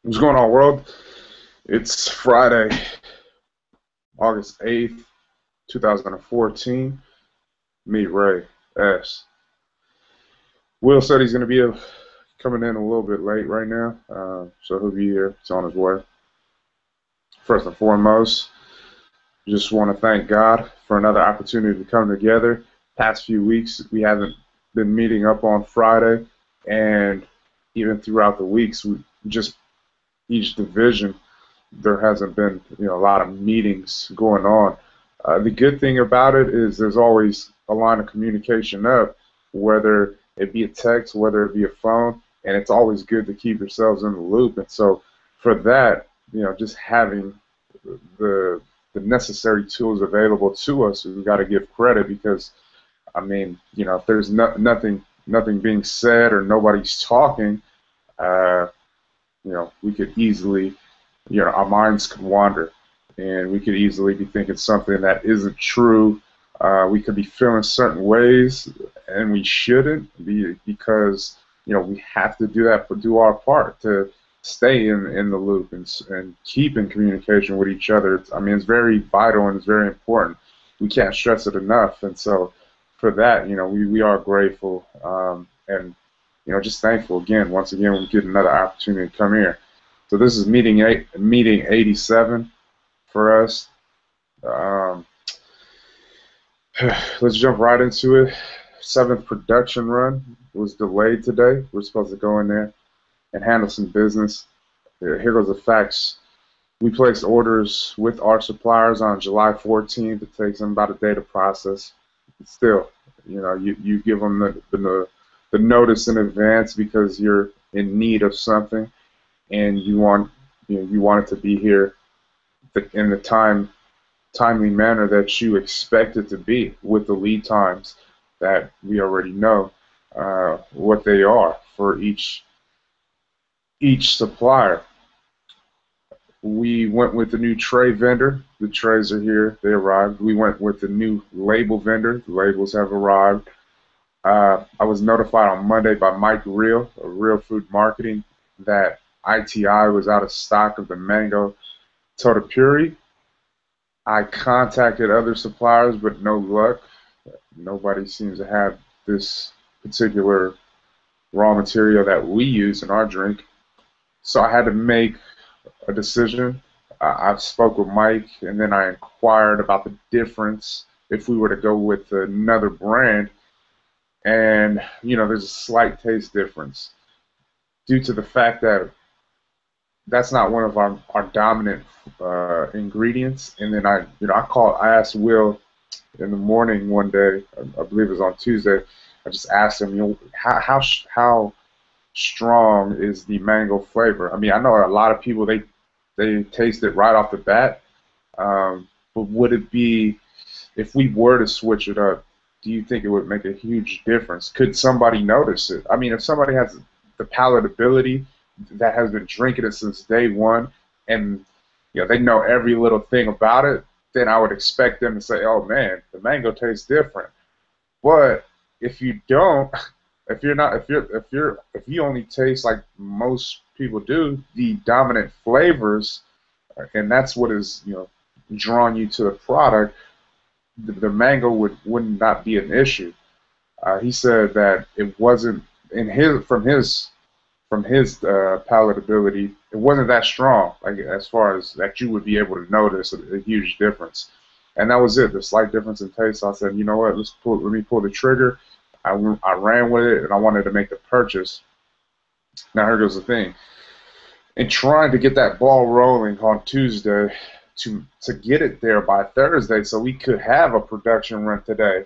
What's going on, world? It's Friday, August 8th, 2014. Me, Ray S. Will said he's going to be coming in a little bit late right now, so he'll be here. He's on his way. First and foremost, just want to thank God for another opportunity to come together. Past few weeks, we haven't been meeting up on Friday, and even throughout the weeks, we just each division there hasn't been a lot of meetings going on. The good thing about it is there's always a line of communication up, whether it be a text, whether it be a phone, and it's always good to keep yourselves in the loop. And so for that, just having the necessary tools available to us, we've got to give credit because I mean, if there's nothing being said or nobody's talking, uh, we could easily our minds could wander, and we could easily be thinking something that isn't true. We could be feeling certain ways, and we shouldn't be because we have to do that, do our part to stay in the loop and keep in communication with each other. I mean, it's very vital and it's very important. We can't stress it enough, and so for that, we are grateful and just thankful again. Once again, we get another opportunity to come here. So this is meeting 87 for us. Um, let's jump right into it. Seventh production run was delayed today. We're supposed to go in there and handle some business. Here goes the facts. We placed orders with our suppliers on July 14th. It takes them about a day to process. Still, you give them the notice in advance because you're in need of something, and you want it to be here in the timely manner that you expect it to be, with the lead times that we already know what they are for each supplier. We went with the new tray vendor. The trays are here. They arrived. We went with the new label vendor. The labels have arrived. I was notified on Monday by Mike Real of Real Food Marketing that ITI was out of stock of the mango totapuri. I contacted other suppliers, but no luck. Nobody seems to have this particular raw material that we use in our drink. So I had to make a decision. I spoke with Mike, and then I inquired about the difference if we were to go with another brand. And, there's a slight taste difference due to the fact that that's not one of our dominant ingredients. And then I asked Will in the morning one day, I believe it was on Tuesday. I just asked him, how strong is the mango flavor? I mean, I know a lot of people they taste it right off the bat, but would it be, if we were to switch it up, do you think it would make a huge difference? Could somebody notice it? I mean, if somebody has the palatability that has been drinking it since day one, and they know every little thing about it, then I would expect them to say, "Oh man, the mango tastes different." But if you don't, if you only taste like most people do, the dominant flavors, and that's what is drawing you to the product, the mango would not be an issue. He said that it wasn't in his from his palatability, it wasn't that strong, like as far as that you would be able to notice a huge difference. And that was it, the slight difference in taste. So I said, you know what, let me pull the trigger. I ran with it, and I wanted to make the purchase. Now here goes the thing. In trying to get that ball rolling on Tuesday, to get it there by Thursday so we could have a production run today,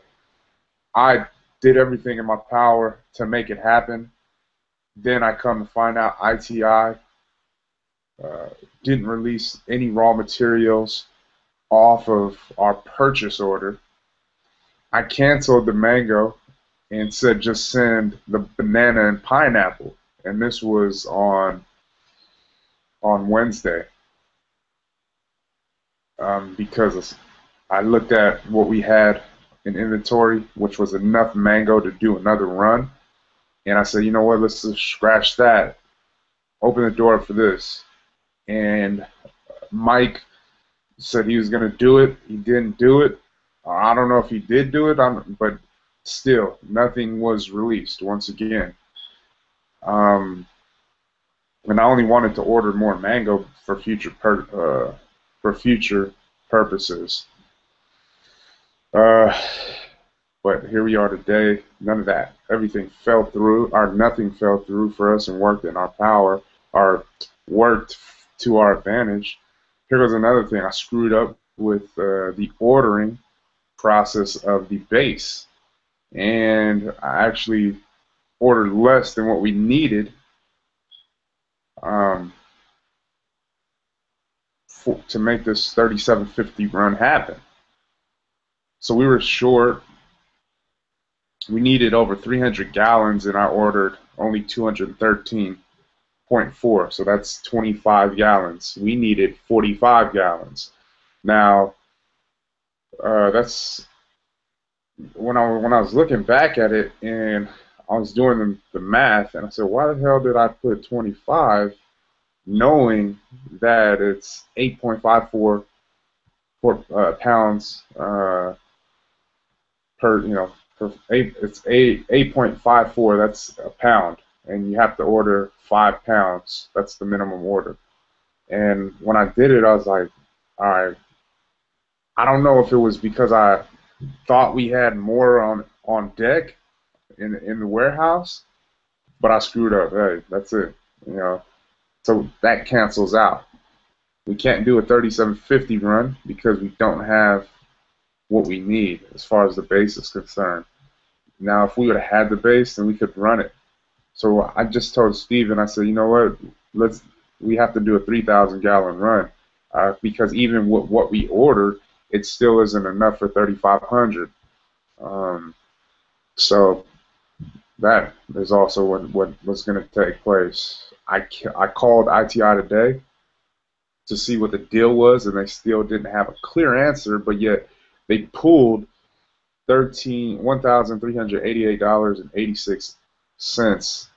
I did everything in my power to make it happen. Then I come to find out ITI didn't release any raw materials off of our purchase order. I canceled the mango and said just send the banana and pineapple, and this was on Wednesday, because I looked at what we had in inventory, which was enough mango to do another run, and I said, you know what, let's just scratch that, open the door for this. and Mike said he was going to do it. He didn't do it. I don't know if he did do it, but still, nothing was released once again. And I only wanted to order more mango for future purposes. But here we are today. None of that. Everything fell through, or nothing fell through for us and worked in our power, or worked to our advantage. Here goes another thing. I screwed up with the ordering process of the base, and I actually ordered less than what we needed to make this 3750 run happen. So we were short. We needed over 300 gallons, and I ordered only 213.4. So that's 25 gallons. We needed 45 gallons. Now, that's when I was looking back at it, and I was doing the math, and I said, why the hell did I put 25, knowing that it's 8.54 pounds per, it's 8.54. That's a pound, and you have to order 5 pounds. That's the minimum order. And when I did it, I was like, all right. I don't know if it was because I thought we had more on deck in the warehouse, but I screwed up. Hey, that's it. So that cancels out. We can't do a 3750 run because we don't have what we need as far as the base is concerned. Now, if we would have had the base, then we could run it. So I just told Steven, I said, you know what, we have to do a 3,000 gallon run because even with what we ordered, it still isn't enough for 3,500. So that is also what was going to take place. I called ITI today to see what the deal was, and they still didn't have a clear answer, but yet they pulled $1,388.86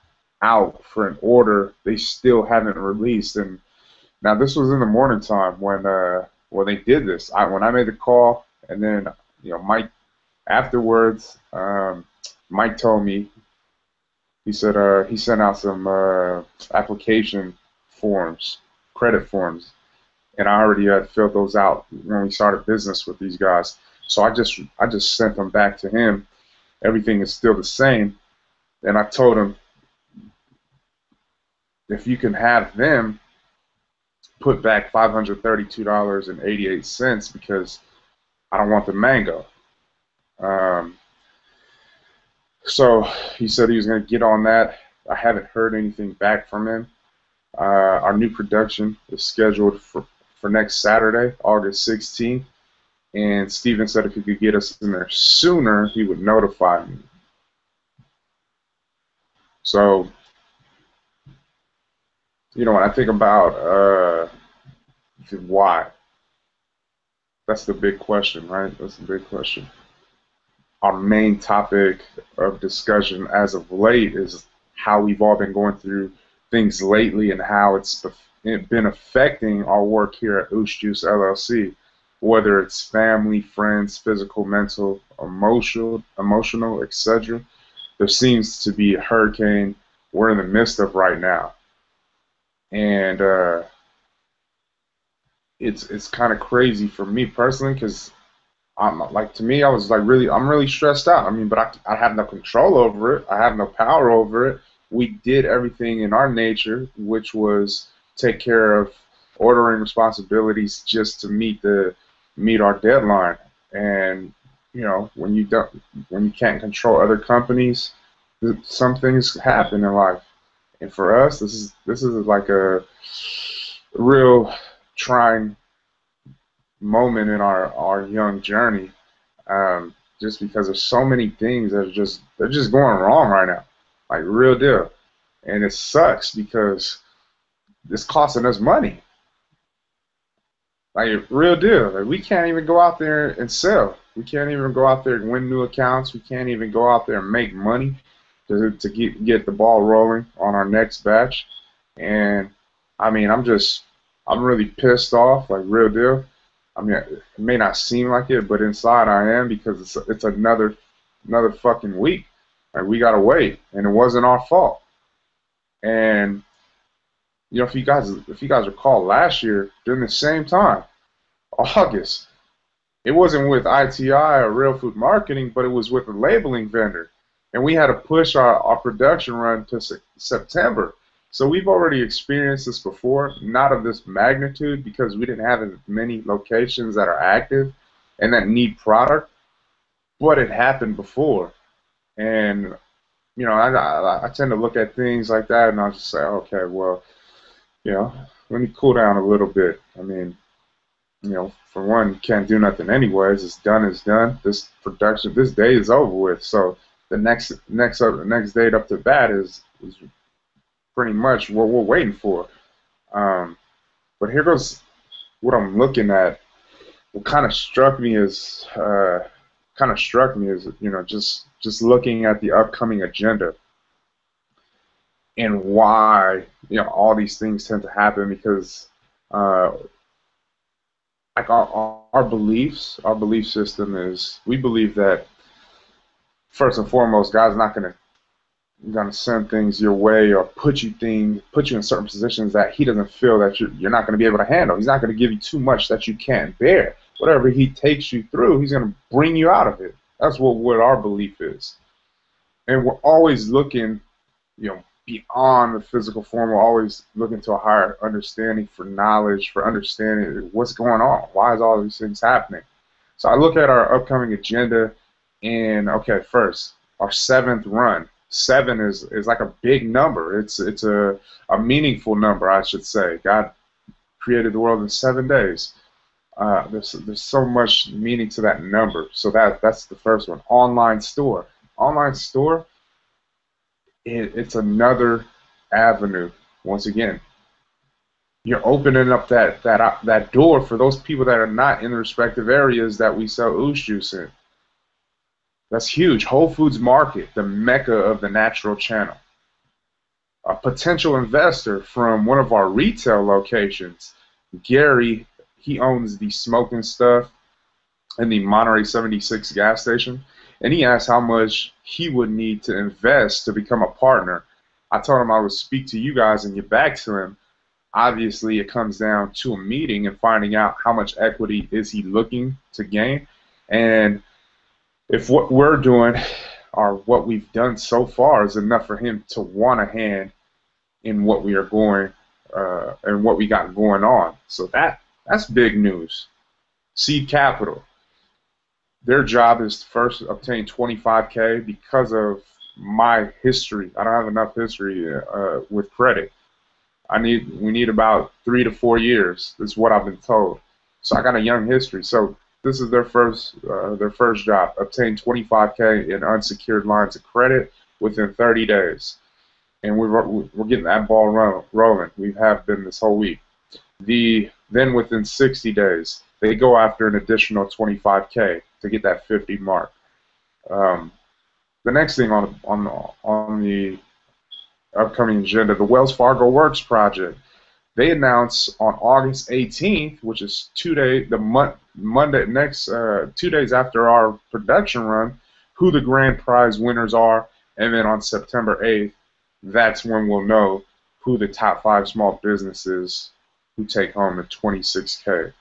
out for an order they still haven't released. And now this was in the morning time when they did this. When I made the call, and then Mike afterwards, Mike told me, he said he sent out some application forms, credit forms, and I already had filled those out when we started business with these guys. So I just sent them back to him. Everything is still the same, and I told him, if you can have them put back $532.88 because I don't want the mango. So he said he was going to get on that. I haven't heard anything back from him. Our new production is scheduled for next Saturday, August 16th. And Steven said if he could get us in there sooner, he would notify me. So, when I think about why, that's the big question, right? That's the big question. Our main topic of discussion as of late is how we've all been going through things lately and how it's been affecting our work here at Oosh Juice LLC, whether it's family, friends, physical, mental, emotional, etc. There seems to be a hurricane we're in the midst of right now. And it's kind of crazy for me personally, because to me, I'm really stressed out. I mean, but I have no control over it. I have no power over it. We did everything in our nature, which was take care of ordering responsibilities just to meet our deadline. And when you can't control other companies, some things happen in life. And for us, this is like a real trying moment in our young journey, just because there's so many things that they're just going wrong right now, like real deal. And it sucks because it's costing us money, like real deal. Like, we can't even go out there and sell. We can't even go out there and win new accounts. We can't even go out there and make money to get the ball rolling on our next batch. And I mean, I'm just I'm really pissed off, like real deal. I mean, it may not seem like it, but inside I am because it's another fucking week. Like we gotta wait, and it wasn't our fault. And if you guys recall last year during the same time, August, it wasn't with ITI or Real Food Marketing, but it was with a labeling vendor, and we had to push our production run to September. So we've already experienced this before, not of this magnitude because we didn't have as many locations that are active and that need product, but it happened before. And I tend to look at things like that, and I'll just say, okay, well, you know, let me cool down a little bit. I mean, for one, you can't do nothing anyways. It's done is done. This production, this day is over with. So the next date up to bat is pretty much what we're waiting for. Um, but here goes what I'm looking at. What kind of struck me is just looking at the upcoming agenda and why all these things tend to happen because uh, like our beliefs, our belief system is we believe that first and foremost, God's not gonna send things your way or put you in certain positions that He doesn't feel that you're not gonna be able to handle. He's not gonna give you too much that you can't bear. Whatever He takes you through, He's gonna bring you out of it. That's what our belief is, and we're always looking, beyond the physical form. We're always looking to a higher understanding for knowledge, for understanding what's going on. Why is all these things happening? So I look at our upcoming agenda, and okay, first, our seventh run. Seven is like a big number. It's a meaningful number, I should say. God created the world in 7 days. There's so much meaning to that number. So that's the first one. Online store. Online store. It's another avenue. Once again, you're opening up that door for those people that are not in the respective areas that we sell ooze juice in. That's huge. Whole Foods Market, the mecca of the natural channel. A potential investor from one of our retail locations, Gary, he owns the Smoking Stuff in the Monterey 76 gas station, and he asked how much he would need to invest to become a partner. I told him I would speak to you guys and get back to him. Obviously, it comes down to a meeting and finding out how much equity is he looking to gain. And if what we're doing or what we've done so far is enough for him to want a hand in what we are going and what we got going on. So that's big news. Seed Capital. Their job is to first obtain 25K because of my history. I don't have enough history with credit. We need about 3 to 4 years. That's what I've been told. So I got a young history. So this is their first job: obtain 25K in unsecured lines of credit within 30 days, and we're getting that ball rolling. We have been this whole week. Then within 60 days, they go after an additional 25K to get that 50 mark. The next thing on the upcoming agenda, the Wells Fargo Works project. They announced on August 18th, which is Monday next 2 days after our production run, who the grand prize winners are, and then on September 8th, that's when we'll know who the top 5 small businesses who take home the 26K.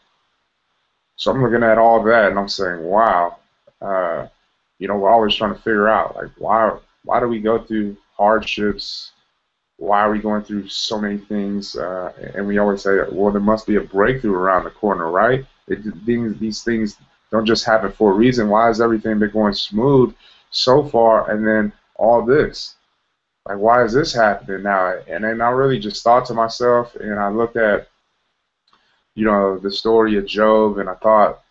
So I'm looking at all that and I'm saying, wow, we're always trying to figure out like why do we go through hardships? Why are we going through so many things? And we always say, well, there must be a breakthrough around the corner, right? These things don't just happen for a reason. Why has everything been going smooth so far, and then all this? Like, why is this happening now? And then I really just thought to myself, and I looked at, the story of Job, and I thought,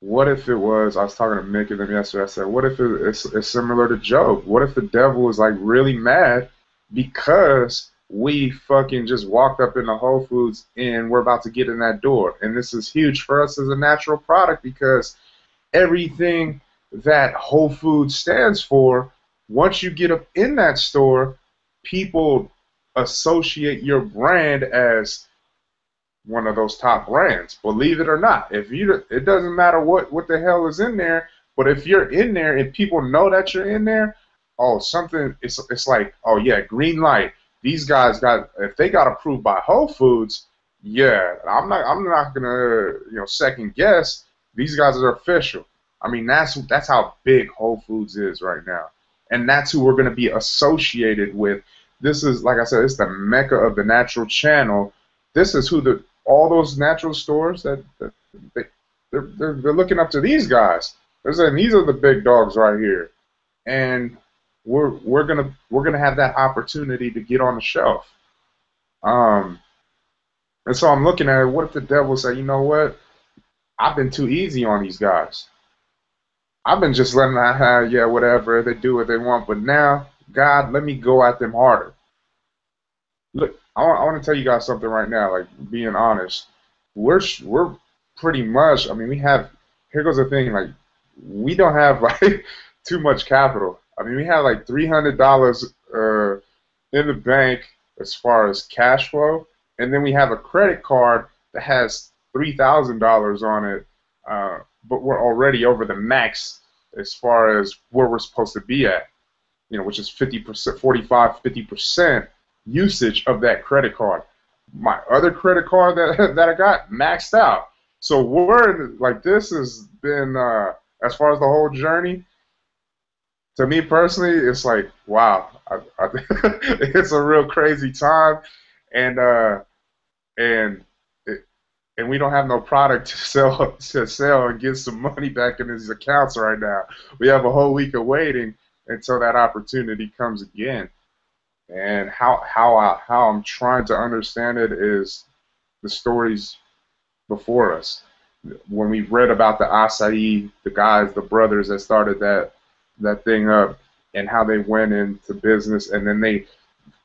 what if it was, I was talking to Mick and them yesterday, I said, what if it's similar to Job? What if the devil is like really mad because we fucking just walked up into Whole Foods and we're about to get in that door? And this is huge for us as a natural product because everything that Whole Foods stands for, once you get up in that store, people associate your brand as one of those top brands. Believe it or not, if you, it doesn't matter what the hell is in there, but if you're in there and people know that you're in there, oh, something, it's like, oh yeah, green light. These guys got, if they got approved by Whole Foods, yeah, I'm not gonna, second guess. These guys are official. I mean, that's how big Whole Foods is right now, and that's who we're gonna be associated with. This is, like I said, it's the mecca of the natural channel. This is who the all those natural stores that they, they're looking up to these guys. They're saying these are the big dogs right here, and we're gonna have that opportunity to get on the shelf. Um, and so I'm looking at it. What if the devil say, you know what? I've been too easy on these guys. I've been just letting them have, yeah, whatever, they do what they want. But now, God, let me go at them harder. Look, I want to tell you guys something right now. Like, being honest, we're pretty much. I mean, we have. Here goes the thing. Like, we don't have like too much capital. I mean, we have like $300 in the bank as far as cash flow, and then we have a credit card that has $3,000 on it, but we're already over the max as far as where we're supposed to be at, which is 50%, 45, 50% usage of that credit card. My other credit card that I got maxed out. So we're like, this has been, as far as the whole journey, to me personally, it's like, wow, it's a real crazy time, and and it, and we don't have no product to sell and get some money back in these accounts right now. We have a whole week of waiting until that opportunity comes again. And how I'm trying to understand it is the stories before us. When we read about the acai, the guys, the brothers that started that thing up, and how they went into business, and then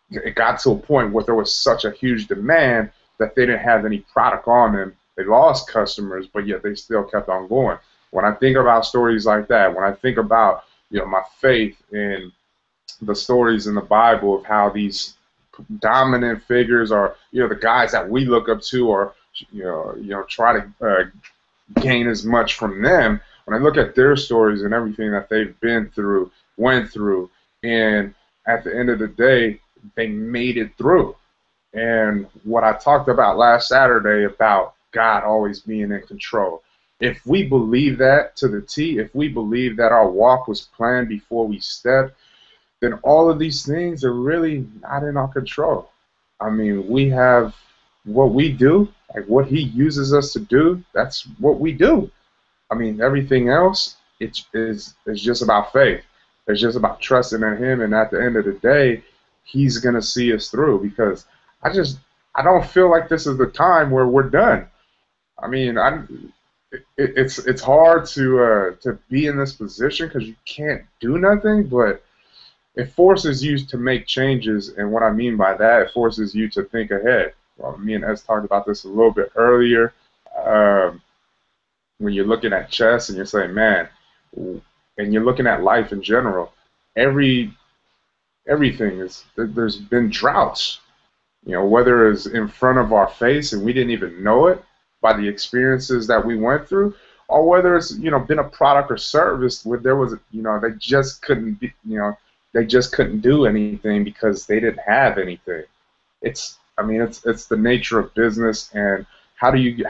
it got to a point where there was such a huge demand that they didn't have any product on them. They lost customers, but yet they still kept on going. When I think about stories like that, when I think about my faith in the stories in the Bible of how these dominant figures are, the guys that we look up to, or try to gain as much from them. When I look at their stories and everything that they've been through, went through, and at the end of the day, they made it through. And what I talked about last Saturday about God always being in control. If we believe that to the T, if we believe that our walk was planned before we stepped, then all of these things are really not in our control. I mean, we have what we do, like what He uses us to do, that's what we do. I mean, everything else, it's just about faith. It's just about trusting in Him, and at the end of the day, He's gonna see us through. Because I don't feel like this is the time where we're done. I mean, it's hard to be in this position because you can't do nothing, but it forces you to make changes. And what I mean by that, it forces you to think ahead. Well, me and Ez talked about this a little bit earlier. Um, when you're looking at chess and you're saying, man, and you're looking at life in general, everything there's been droughts, whether it's in front of our face and we didn't even know it by the experiences that we went through, or whether it's been a product or service where there was they just couldn't be, they just couldn't do anything because they didn't have anything. I mean, it's the nature of business. And how do you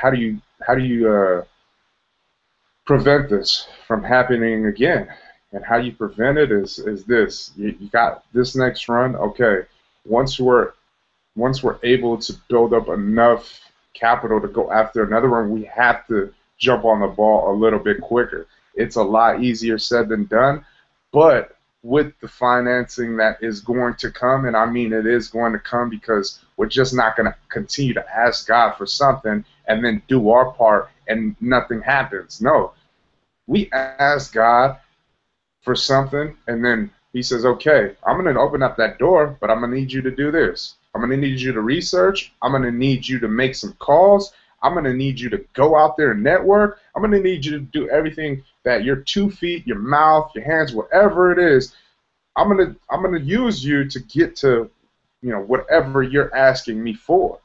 prevent this from happening again? And how you prevent it is this: you got this next run. Okay, once we're able to build up enough capital to go after another one, we have to jump on the ball a little bit quicker. It's a lot easier said than done, but with the financing that is going to come, and I mean it is going to come, because we're just not going to continue to ask God for something and then do our part and nothing happens. No, we ask God for something, and then He says, okay, I'm going to open up that door, but I'm going to need you to do this. I'm going to need you to research. I'm going to need you to make some calls. I'm going to need you to go out there and network. I'm going to need you to do everything that your 2 feet, your mouth, your hands, whatever it is. I'm going to use you to get to whatever you're asking me for.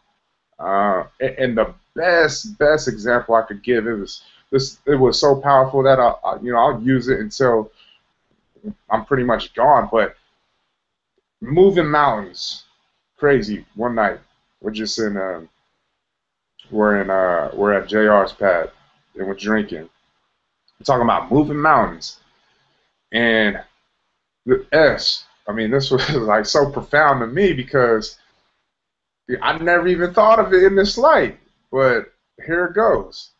And the best example I could give, it was so powerful that I'll use it until I'm pretty much gone. But moving mountains, crazy. One night we're just in we're at JR's pad and we're drinking. We're talking about moving mountains and the S. I mean, this was like so profound to me because I never even thought of it in this light. But here it goes.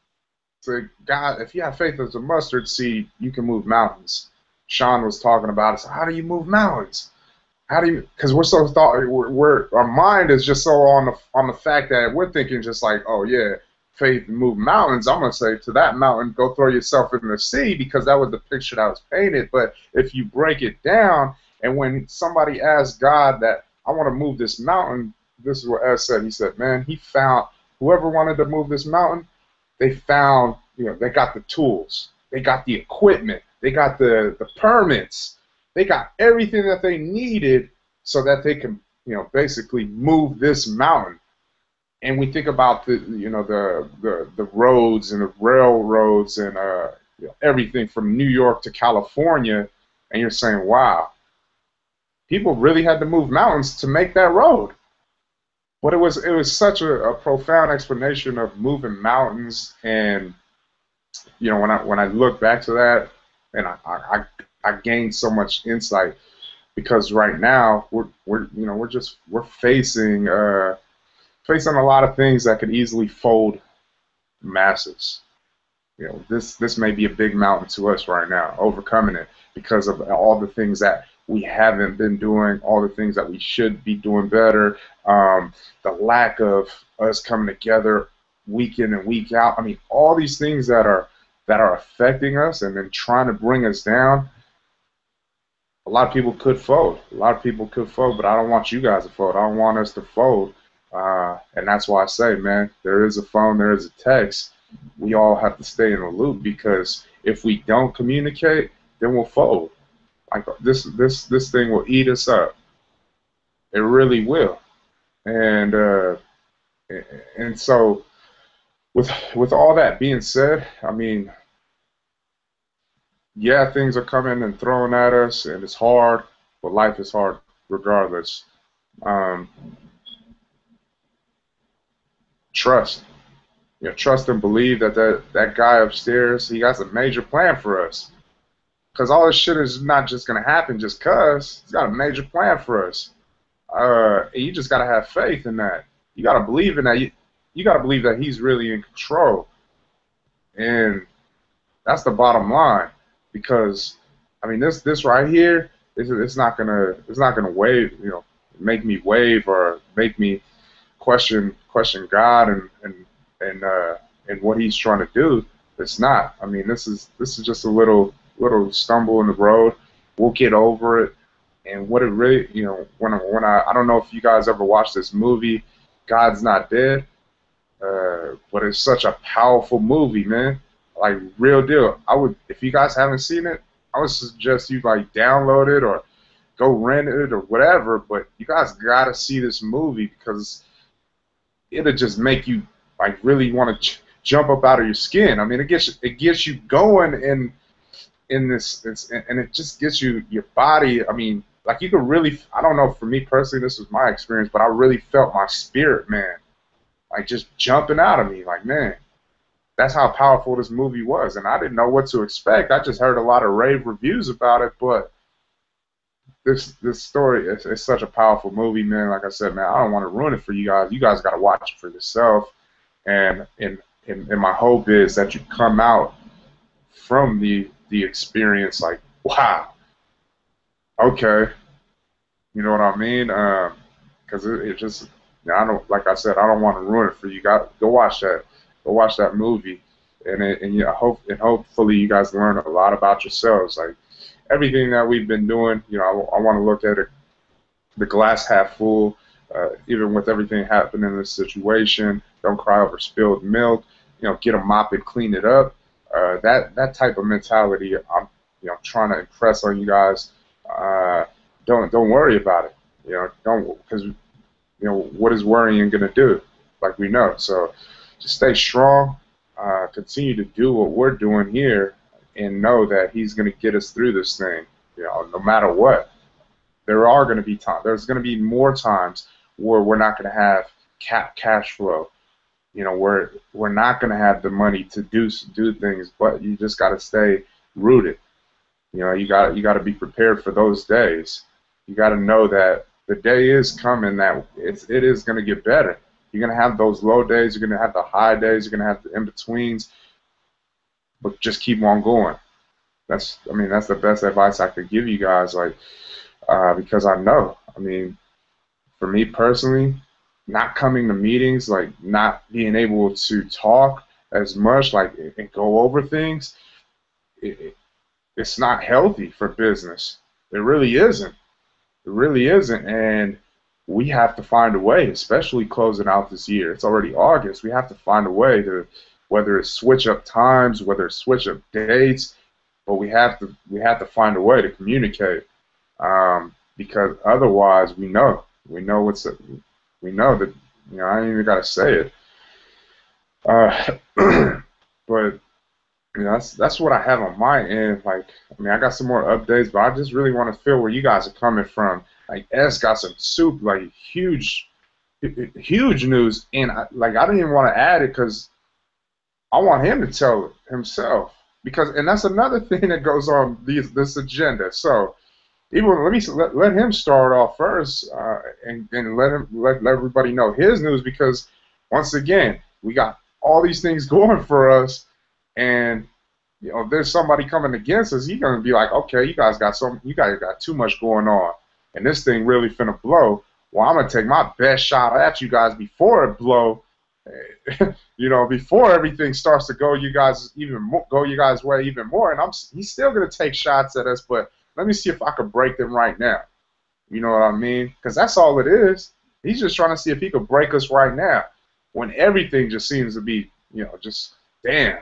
So God, if you have faith as a mustard seed, you can move mountains. Sean was talking about it. So how do you move mountains? How do you? Because we're so thought, our mind is just so on the fact that we're thinking just like, oh yeah, faith move mountains. I'm gonna say to that mountain, go throw yourself in the sea because that was the picture that was painted. But if you break it down, and when somebody asked God that I want to move this mountain, this is what Ed said. He said, man, he found whoever wanted to move this mountain, they found, they got the tools, they got the equipment, they got the permits. They got everything that they needed so that they can, basically move this mountain. And we think about the roads and the railroads and everything from New York to California, and you're saying, wow, people really had to move mountains to make that road. But it was such a profound explanation of moving mountains, and when I look back to that, and I gained so much insight because right now we're facing a lot of things that could easily fold masses. This may be a big mountain to us right now, overcoming it because of all the things that we haven't been doing, all the things that we should be doing better, the lack of us coming together week in and week out. I mean, all these things that are affecting us and then trying to bring us down. A lot of people could fold. A lot of people could fold, but I don't want you guys to fold. I don't want us to fold. And that's why I say, man, there is a phone, there is a text. We all have to stay in the loop because if we don't communicate, then we'll fold. Like this thing will eat us up. It really will. And so with all that being said, I mean, yeah, things are coming and thrown at us, and it's hard, but life is hard regardless. Um, trust. Trust and believe that guy upstairs, he has a major plan for us. Because all this shit is not just going to happen just because. He's got a major plan for us. You just got to have faith in that. You got to believe in that. You got to believe that he's really in control. And that's the bottom line. Because I mean, this right here, it's not gonna wave, make me wave or make me question God and what He's trying to do. It's not. I mean, this is just a little stumble in the road. We'll get over it. And what it really, when I don't know if you guys ever watched this movie, God's Not Dead, but it's such a powerful movie, man. Like, real deal. If you guys haven't seen it, I would suggest you like download it or go rent it or whatever. But you guys gotta see this movie because it'll just make you like really want to jump up out of your skin. I mean, it gets you going in this, and it just gets your body. I mean, like you could really. I don't know. For me personally, this was my experience, but I really felt my spirit, man, like just jumping out of me. Like, man. That's how powerful this movie was, and I didn't know what to expect. I just heard a lot of rave reviews about it, but this story is such a powerful movie, man. Like I said, man, I don't want to ruin it for you guys. You guys got to watch it for yourself, and my hope is that you come out from the experience like, wow, okay, you know what I mean? Because it just, I don't, like I said, I don't want to ruin it for you guys. Go watch that. Go watch that movie, and hopefully you guys learn a lot about yourselves. Like everything that we've been doing, I want to look at it, the glass half full. Even with everything happening in this situation, don't cry over spilled milk. Get a mop and clean it up. That type of mentality, I'm trying to impress on you guys. Don't worry about it. Don't, because what is worrying gonna do? like we know. So just stay strong, continue to do what we're doing here, and know that He's going to get us through this thing. No matter what. There are going to be times. There's going to be more times where we're not going to have cash flow. We're not going to have the money to do things, but you just got to stay rooted. You got to be prepared for those days. You got to know that the day is coming that it is going to get better. You're going to have those low days. You're going to have the high days. You're going to have the in betweens. But just keep on going. That's the best advice I could give you guys. Because I know. For me personally, not coming to meetings, not being able to talk as much, and go over things, it's not healthy for business. It really isn't. It really isn't. And we have to find a way, especially closing out this year. It's already August. We have to find a way to, whether it's switch up times, whether it's switch up dates, but we have to find a way to communicate. Because otherwise, we know that I ain't even gotta say it. But that's what I have on my end. I got some more updates, but I just really want to feel where you guys are coming from. S got some huge news, and I didn't even want to add it because I want him to tell it himself. And that's another thing that goes on this agenda. So. Let him start off first, and let everybody know his news, because once again we got all these things going for us, and if there's somebody coming against us, he's gonna be like, okay, you guys got too much going on, and this thing really finna blow. Well, I'm gonna take my best shot at you guys before it blow, before everything starts to go you guys way even more, and he's still gonna take shots at us, but. Let me see if I could break them right now. You know what I mean? Because that's all it is. He's just trying to see if he could break us right now, when everything just seems to be, just damn,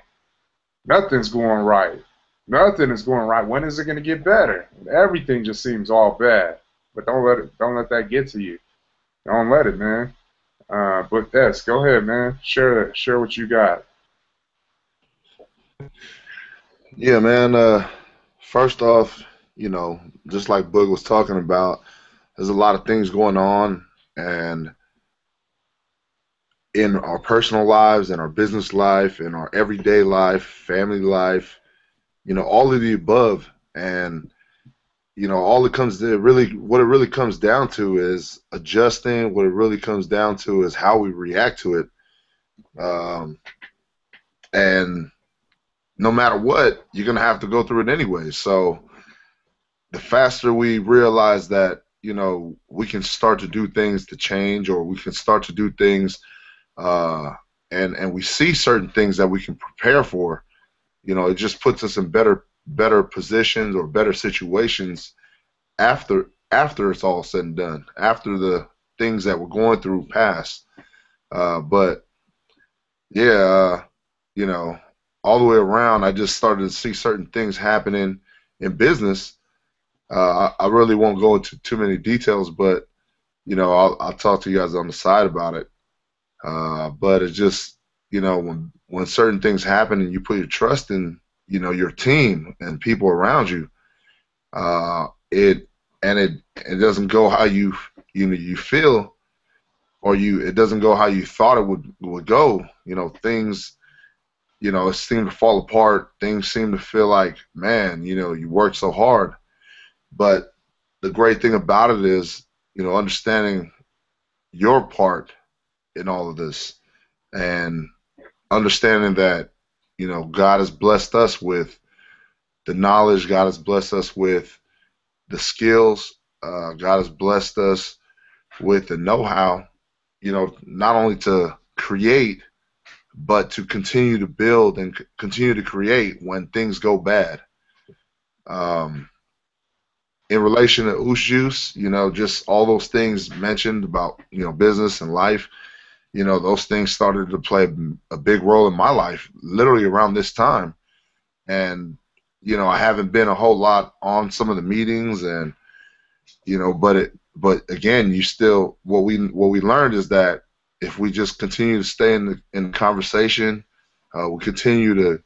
nothing's going right. Nothing is going right. When is it going to get better? Everything just seems all bad. But don't let that get to you. Don't let it, man. But go ahead, man. Share what you got. Yeah, man. First off, just like Boog was talking about, there's a lot of things going on, and in our personal lives, in our business life, in our everyday life, family life, all of the above. And, all it comes to what it really comes down to is adjusting. What it really comes down to is how we react to it. And no matter what, you're going to have to go through it anyway. So, the faster we realize that, we can start to do things to change, or we can start to do things, and we see certain things that we can prepare for, it just puts us in better positions or better situations after it's all said and done, after the things that we're going through pass. But yeah, all the way around, I just started to see certain things happening in business. I really won't go into too many details, but I'll talk to you guys on the side about it. But it's just when certain things happen and you put your trust in your team and people around you, it doesn't go how you feel, or it doesn't go how you thought it would go. Things seem to fall apart. Things seem to feel like, man, you worked so hard. But the great thing about it is, understanding your part in all of this, and understanding that, God has blessed us with the knowledge, God has blessed us with the skills, God has blessed us with the know-how, not only to create, but to continue to build and continue to create when things go bad. In relation to Oosh Juice, just all those things mentioned about, business and life, those things started to play a big role in my life, literally around this time. And, I haven't been a whole lot on some of the meetings, and, but again, what we learned is that, if we just continue to stay in the conversation, we continue to,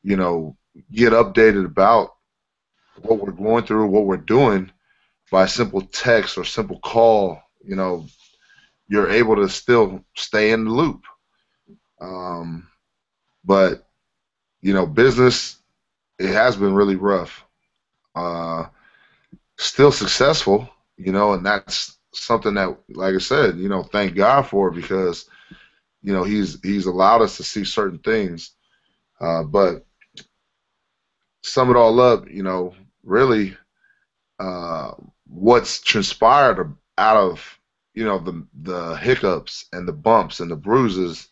you know, get updated about what we're going through, what we're doing by simple text or simple call, you know, you're able to still stay in the loop. Um, but you know, business, it has been really rough. Uh, Still successful, you know, and that's something that, like I said, you know, thank God for, because you know he's allowed us to see certain things. But sum it all up, you know, really, uh, what's transpired out of, you know, the hiccups and the bumps and the bruises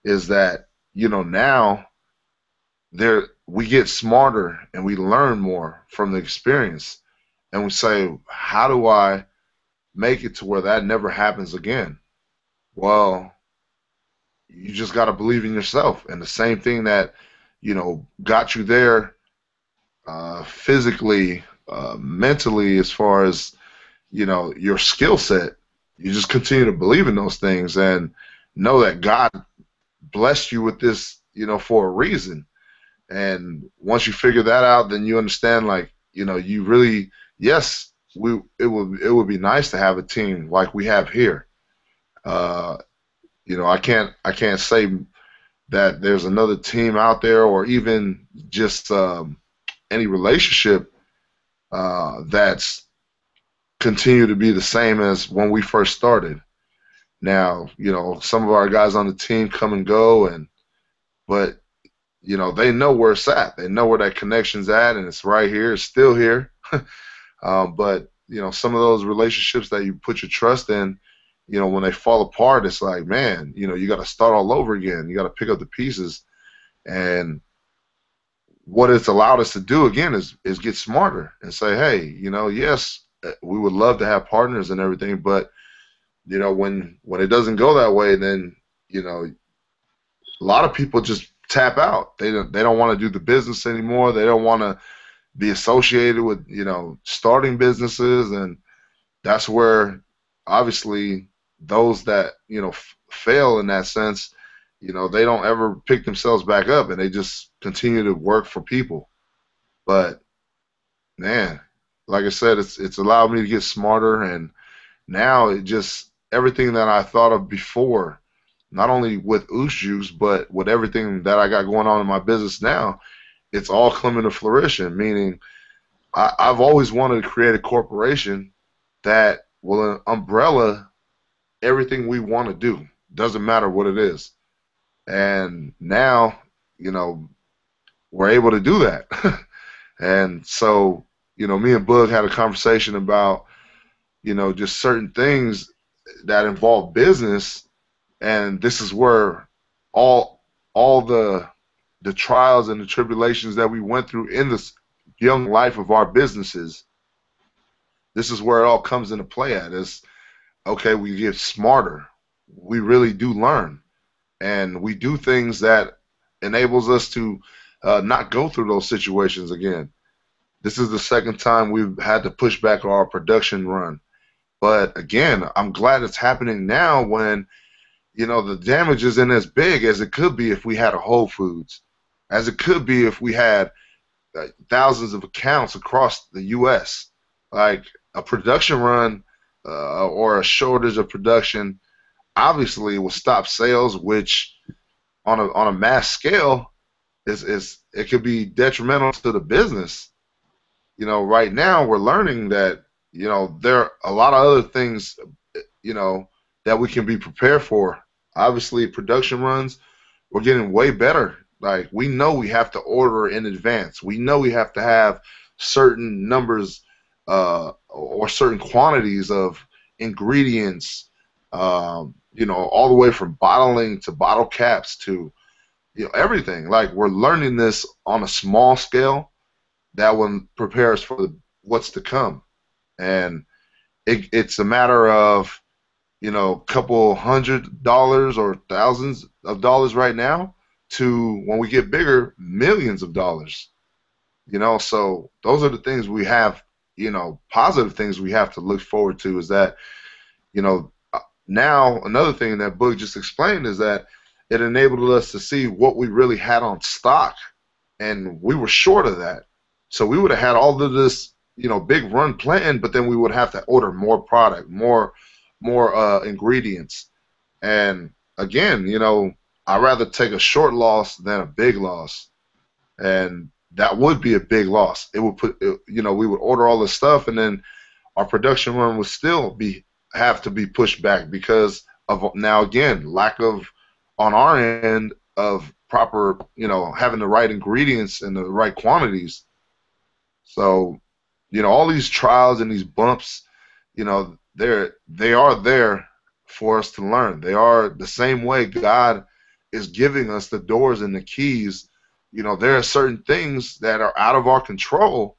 is that, you know, now there we get smarter and we learn more from the experience, and we say, how do I make it to where that never happens again? Well, you just got to believe in yourself, and the same thing that, you know, got you there, physically, mentally, as far as, you know, your skill set, you just continue to believe in those things and know that God blessed you with this, you know, for a reason. And once you figure that out, then you understand, like, you know, you really, yes, it would be nice to have a team like we have here. Uh, you know, I can't say that there's another team out there, or even just any relationship that's continue to be the same as when we first started. Now, you know, some of our guys on the team come and go, and but you know, they know where it's at. They know where that connection's at, and it's right here. It's still here. But you know, some of those relationships that you put your trust in, you know, when they fall apart, it's like, man, you know, you got to start all over again. You got to pick up the pieces, and what it's allowed us to do again is get smarter and say, hey, you know, yes, we would love to have partners and everything, but you know, when it doesn't go that way, then you know, a lot of people just tap out. They don't want to do the business anymore. They don't want to be associated with, you know, starting businesses, and that's where obviously those that, you know, fail in that sense, you know, they don't ever pick themselves back up, and they just continue to work for people. But man, like I said, it's allowed me to get smarter, and now it just, everything that I thought of before, not only with Oost Juice, but with everything that I got going on in my business now, it's all coming to fruition. Meaning, I've always wanted to create a corporation that will umbrella everything we want to do. Doesn't matter what it is. And now, you know, we're able to do that. And so, you know, me and Bug had a conversation about, you know, just certain things that involve business, and this is where all the trials and the tribulations that we went through in this young life of our businesses, this is where it all comes into play at is, okay, we get smarter. We really do learn, and we do things that enables us to not go through those situations again. This is the second time we've had to push back our production run. But again, I'm glad it's happening now when, you know, the damage isn't as big as it could be if we had a Whole Foods, as it could be if we had thousands of accounts across the U.S. Like a production run or a shortage of production obviously will stop sales, which on a mass scale is it could be detrimental to the business. You know, right now we're learning that, you know, there are a lot of other things, you know, that we can be prepared for. Obviously, production runs, we're getting way better. Like, we know we have to order in advance. We know we have to have certain numbers or certain quantities of ingredients, you know, all the way from bottling to bottle caps to, you know, everything. Like, we're learning this on a small scale that will prepare us for what's to come. And it's a matter of, you know, a couple $100 or thousands of dollars right now to, when we get bigger, millions of dollars. You know, so those are the things we have, you know, positive things we have to look forward to, is that, you know, now another thing that book just explained is that it enabled us to see what we really had on stock, and we were short of that. So we would have had all of this, big run planned, but then we would have to order more product, more ingredients. And again, I'd rather take a short loss than a big loss. And that would be a big loss. It would we would order all this stuff, and then our production run would still have to be pushed back because of, now again, lack of, on our end, of proper, having the right ingredients and the right quantities. So, all these trials and these bumps, they are there for us to learn. They are the same way God is giving us the doors and the keys. There are certain things that are out of our control,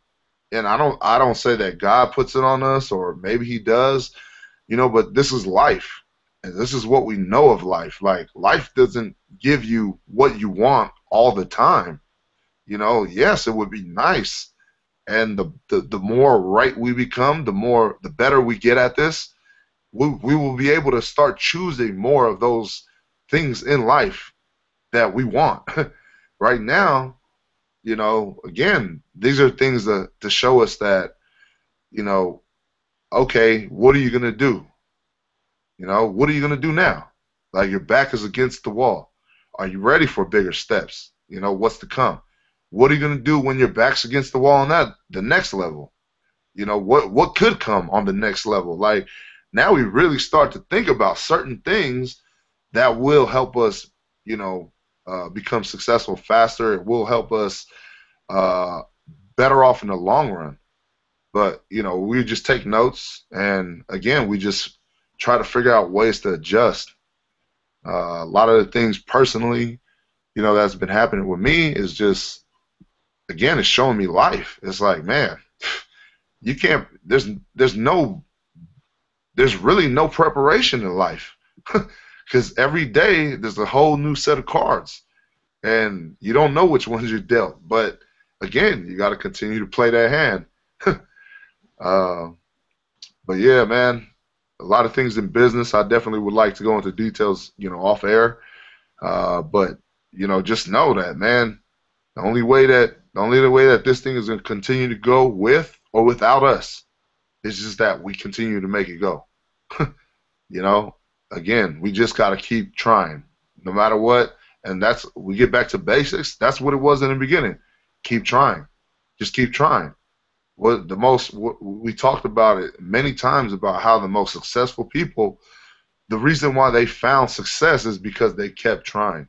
and I don't say that God puts it on us, or maybe He does, but this is life, and this is what we know of life. Like, life doesn't give you what you want all the time. Yes, it would be nice, and the more right we become, the better we get at this. We will be able to start choosing more of those things in life that we want. Right now, again, these are things to show us that, okay, what are you going to do? What are you going to do now? Like, your back is against the wall. Are you ready for bigger steps? What's to come? What are you going to do when your back's against the wall on the next level? What could come on the next level? Like, now we really start to think about certain things that will help us, become successful faster. It will help us better off in the long run. But, we just take notes, and again, we just try to figure out ways to adjust. A lot of the things personally, that's been happening with me is just, again, it's showing me life. It's like, man, you can't, there's really no preparation in life. Because every day there's a whole new set of cards, and you don't know which ones you're dealt. But again, you got to continue to play that hand. But yeah, man, a lot of things in business. I definitely would like to go into details, off air. But just know that, man, the only way that this thing is going to continue to go with or without us is just that we continue to make it go. Again, we just got to keep trying, no matter what. And we get back to basics. That's what it was in the beginning. Keep trying. Just keep trying. We talked about it many times about how the most successful people, the reason why they found success is because they kept trying.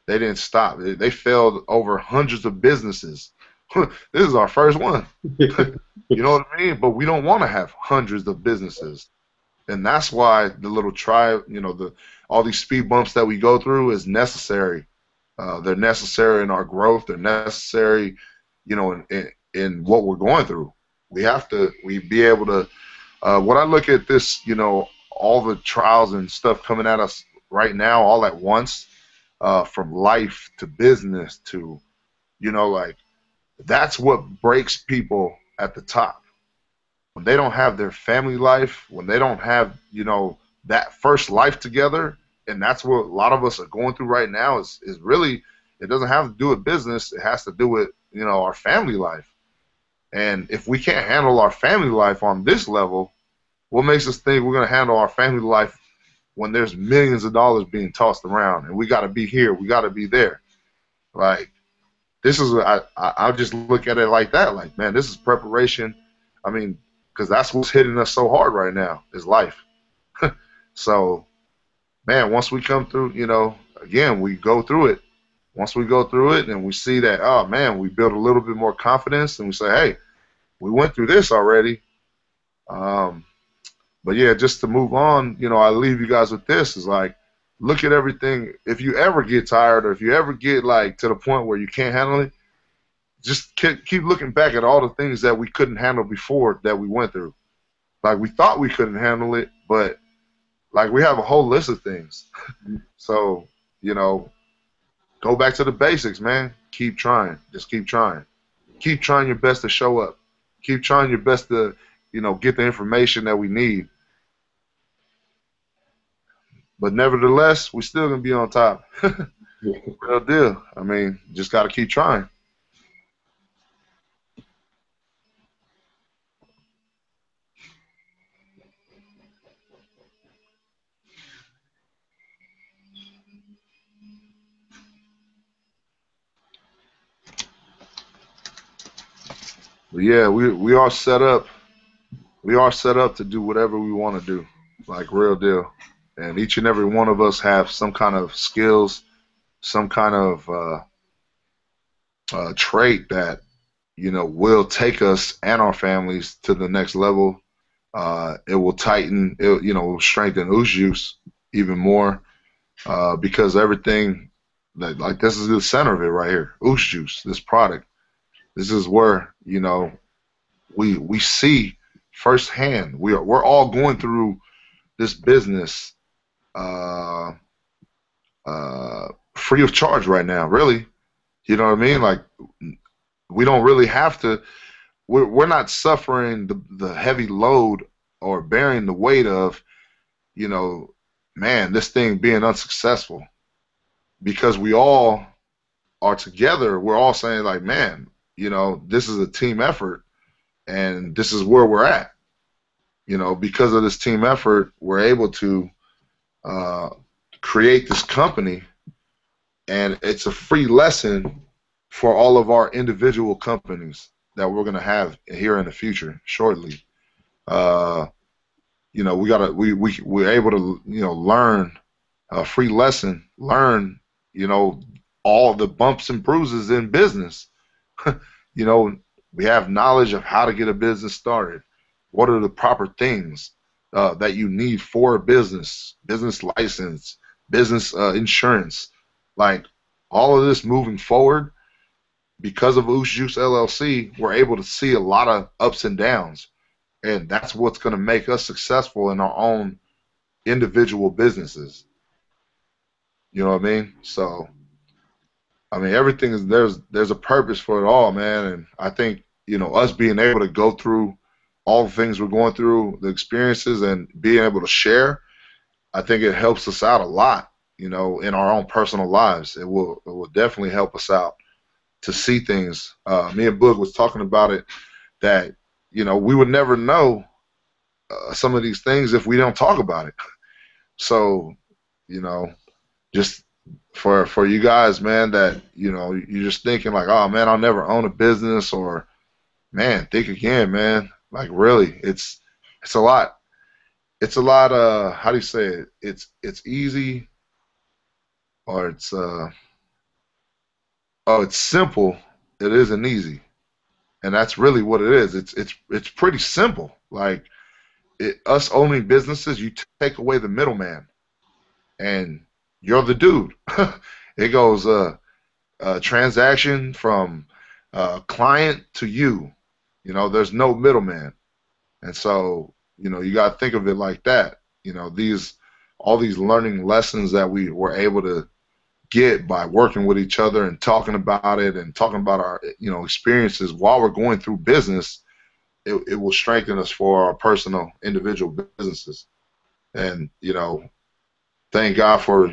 They didn't stop. They failed over hundreds of businesses. This is our first one. You know what I mean? But we don't want to have hundreds of businesses. And that's why the little trial, all these speed bumps that we go through is necessary. They're necessary in our growth. They're necessary, in what we're going through. We be able to, when I look at this, all the trials and stuff coming at us right now all at once, from life to business to, like, that's what breaks people at the top. When they don't have their family life, when they don't have, that first life together, and that's what a lot of us are going through right now is really, it doesn't have to do with business. It has to do with, our family life. And if we can't handle our family life on this level, what makes us think we're going to handle our family life when there's millions of dollars being tossed around and we got to be here, we got to be there? Like, this is, I just look at it like that. Like, man, this is preparation. I mean, because that's what's hitting us so hard right now is life. So, man, once we come through, again, we go through it. Once we go through it and we see that, oh, man, we build a little bit more confidence and we say, hey, we went through this already. But, yeah, just to move on, I leave you guys with this is like, look at everything. If you ever get tired or if you ever get, like, to the point where you can't handle it, just keep looking back at all the things that we couldn't handle before that we went through. Like, we thought we couldn't handle it, but, like, we have a whole list of things. So, go back to the basics, man. Keep trying. Just keep trying. Keep trying your best to show up. Keep trying your best to, get the information that we need. but nevertheless, we still gonna be on top. Yeah. Real deal. I mean, just gotta keep trying. But yeah, we are set up. We are set up to do whatever we want to do, like real deal. And each and every one of us have some kind of skills, some kind of trait that will take us and our families to the next level. It will tighten, will strengthen Ooze Juice even more because everything that like this is the center of it right here. Ooze Juice, this product. This is where we see firsthand. We're all going through this business uh, free of charge right now. Really, you know what I mean? Like we don't really have to. We're not suffering the heavy load or bearing the weight of you know, man, this thing being unsuccessful because we all are together. We're all saying like, man, this is a team effort and this is where we're at. Because of this team effort, we're able to uh, create this company, and it's a free lesson for all of our individual companies that we're going to have here in the future shortly. Uh, we're able to learn a free lesson, learn all the bumps and bruises in business. you know, we have knowledge of how to get a business started. What are the proper things that you need for a business license, business insurance, like all of this moving forward. Because of Ooze Juice LLC, we're able to see a lot of ups and downs, and that's what's going to make us successful in our own individual businesses. You know what I mean? So, I mean, everything is there's a purpose for it all, man. And I think us being able to go through all the things we're going through, the experiences, and being able to share, I think it helps us out a lot. In our own personal lives, it will definitely help us out to see things. Me and Boog was talking about it that we would never know some of these things if we don't talk about it. So, you know, just for you guys, man, that you're just thinking like, oh man, I'll never own a business, or man, think again, man. Like really, it's a lot. It's a lot. How do you say it? It's easy, or it's simple. It isn't easy, and that's really what it is. It's pretty simple. Like us owning businesses, you take away the middleman, and you're the dude. It goes transaction from client to you. There's no middleman, and so you got to think of it like that. These all these learning lessons that we were able to get by working with each other and talking about it and talking about our experiences while we're going through business, it will strengthen us for our personal individual businesses. And thank God for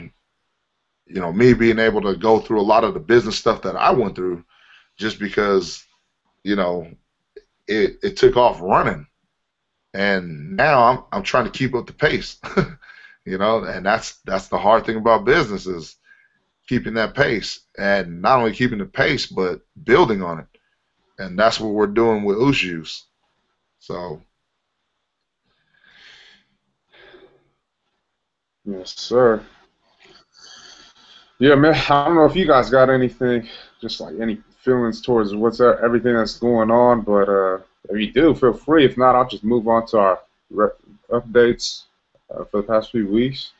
me being able to go through a lot of the business stuff that I went through, just because you know it took off running, and now I'm trying to keep up the pace. And that's the hard thing about business is keeping that pace, and not only keeping the pace but building on it, and that's what we're doing with Ooze Juice. So Yes, sir. Yeah, man. I don't know if you guys got anything, just like any feelings towards everything that's going on, but if you do, feel free. If not, I'll just move on to our updates for the past few weeks.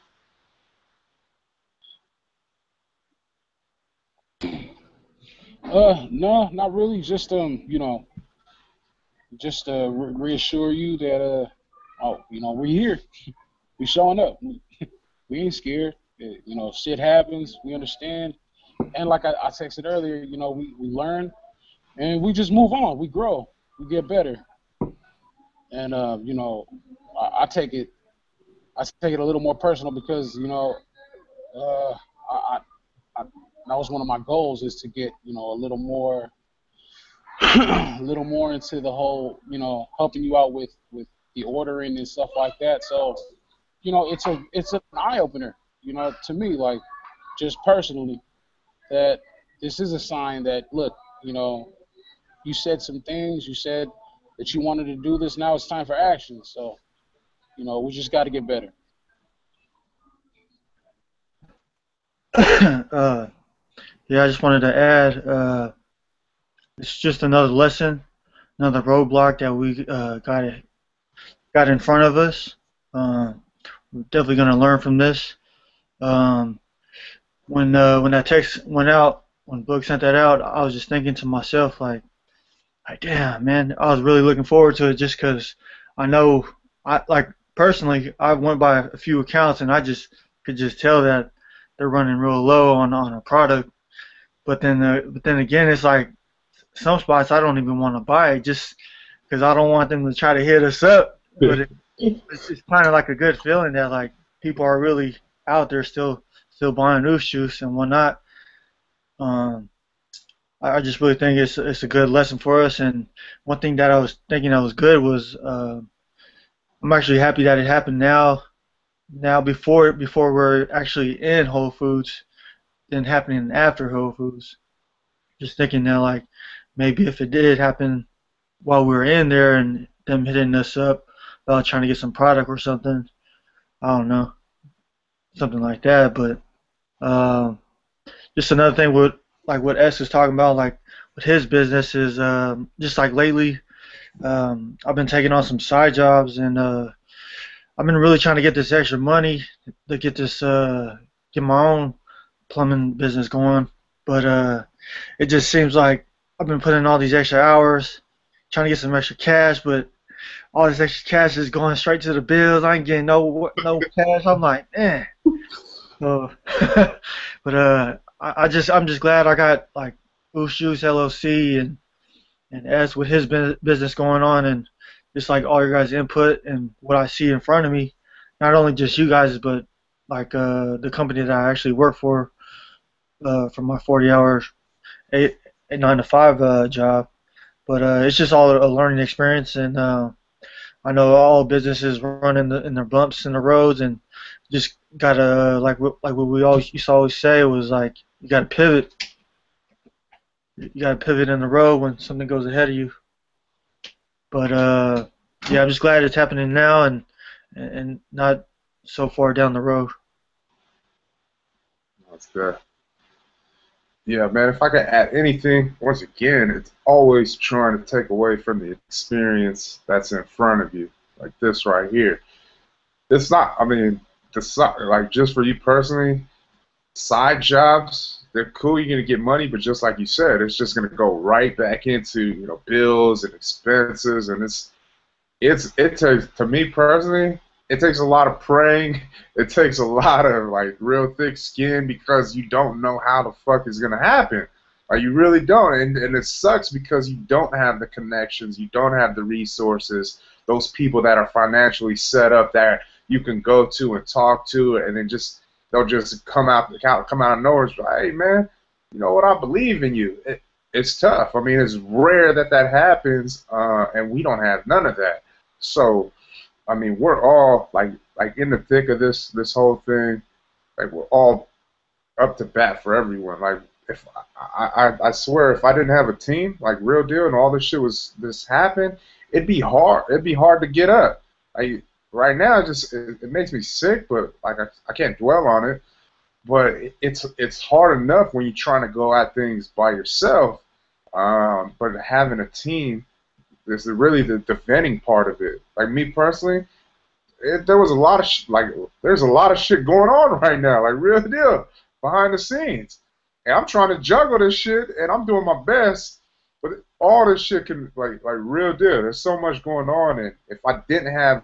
No, not really. Just just reassure you that oh, we're here. We showing up. We ain't scared. Shit happens. We understand. And like I texted earlier, we learn and we just move on. We grow. We get better. And I take it. I take it a little more personal because uh, I, I that was one of my goals is to get a little more a little more into the whole helping you out with the ordering and stuff like that. So it's an eye opener to me, like just personally, that this is a sign that look, you said some things, you said that you wanted to do this, now it's time for action. So we just got to get better. uh, yeah, I just wanted to add, it's just another lesson, another roadblock that we got in front of us. We're definitely going to learn from this. Um, when that text went out, when Book sent that out, I was just thinking to myself like damn man, I was really looking forward to it just because I know like personally I went by a few accounts and I just could just tell that they're running real low on a product. But then again, it's like some spots I don't even want to buy it just because I don't want them to try to hit us up. But it's kind of like a good feeling that like people are really out there still buying Oof Juice and whatnot. Um, I just really think it's a good lesson for us. And one thing that I was thinking that was good was I'm actually happy that it happened now. Now before we're actually in Whole Foods than happening after Whole Foods. Just thinking that like maybe if it did happen while we were in there and them hitting us up about trying to get some product or something, I don't know, something like that. But um, just another thing with like what S is talking about, like with his business is just like lately, I've been taking on some side jobs and I've been really trying to get this extra money to get this get my own plumbing business going. But it just seems like I've been putting in all these extra hours trying to get some extra cash, but all this extra cash is going straight to the bills. I ain't getting no cash. I'm like, eh. So, but I'm just glad I got like Oof Juice LLC and S with his business going on and just like all your guys' input and what I see in front of me, not only just you guys but like the company that I actually work for my 40 hours 9 to 5 job. But it's just all a learning experience and I know all businesses run in their bumps in the roads and just gotta like what we always used to always say was like you gotta pivot. You gotta pivot in the road when something goes ahead of you. But yeah, I'm just glad it's happening now and not so far down the road. That's good. Yeah, man, if I could add anything, once again, it's always trying to take away from the experience that's in front of you, like this right here. It's not, I mean, like just for you personally, side jobs, they're cool, you're going to get money, but just like you said, it's just going to go right back into, bills and expenses, and it takes, to me personally, it takes a lot of praying. It takes a lot of like real thick skin because you don't know how the fuck is gonna happen. Like you really don't, and it sucks because you don't have the connections, you don't have the resources, those people that are financially set up that you can go to and talk to, and then they'll just come out of nowhere. It's like, hey man, you know what? I believe in you. It's tough. I mean, it's rare that happens, and we don't have none of that. So. I mean, we're all like in the thick of this whole thing. Like we're all up to bat for everyone. Like if I swear, if I didn't have a team, like real deal, and all this happened, it'd be hard. It'd be hard to get up. Like right now, it makes me sick, but like I can't dwell on it. But it's hard enough when you're trying to go at things by yourself. But having a team. This is really the defending part of it. Like me personally, there was a lot of there's a lot of shit going on right now, like real deal, behind the scenes. And I'm trying to juggle this shit, and I'm doing my best, but all this shit can like real deal. There's so much going on, and if I didn't have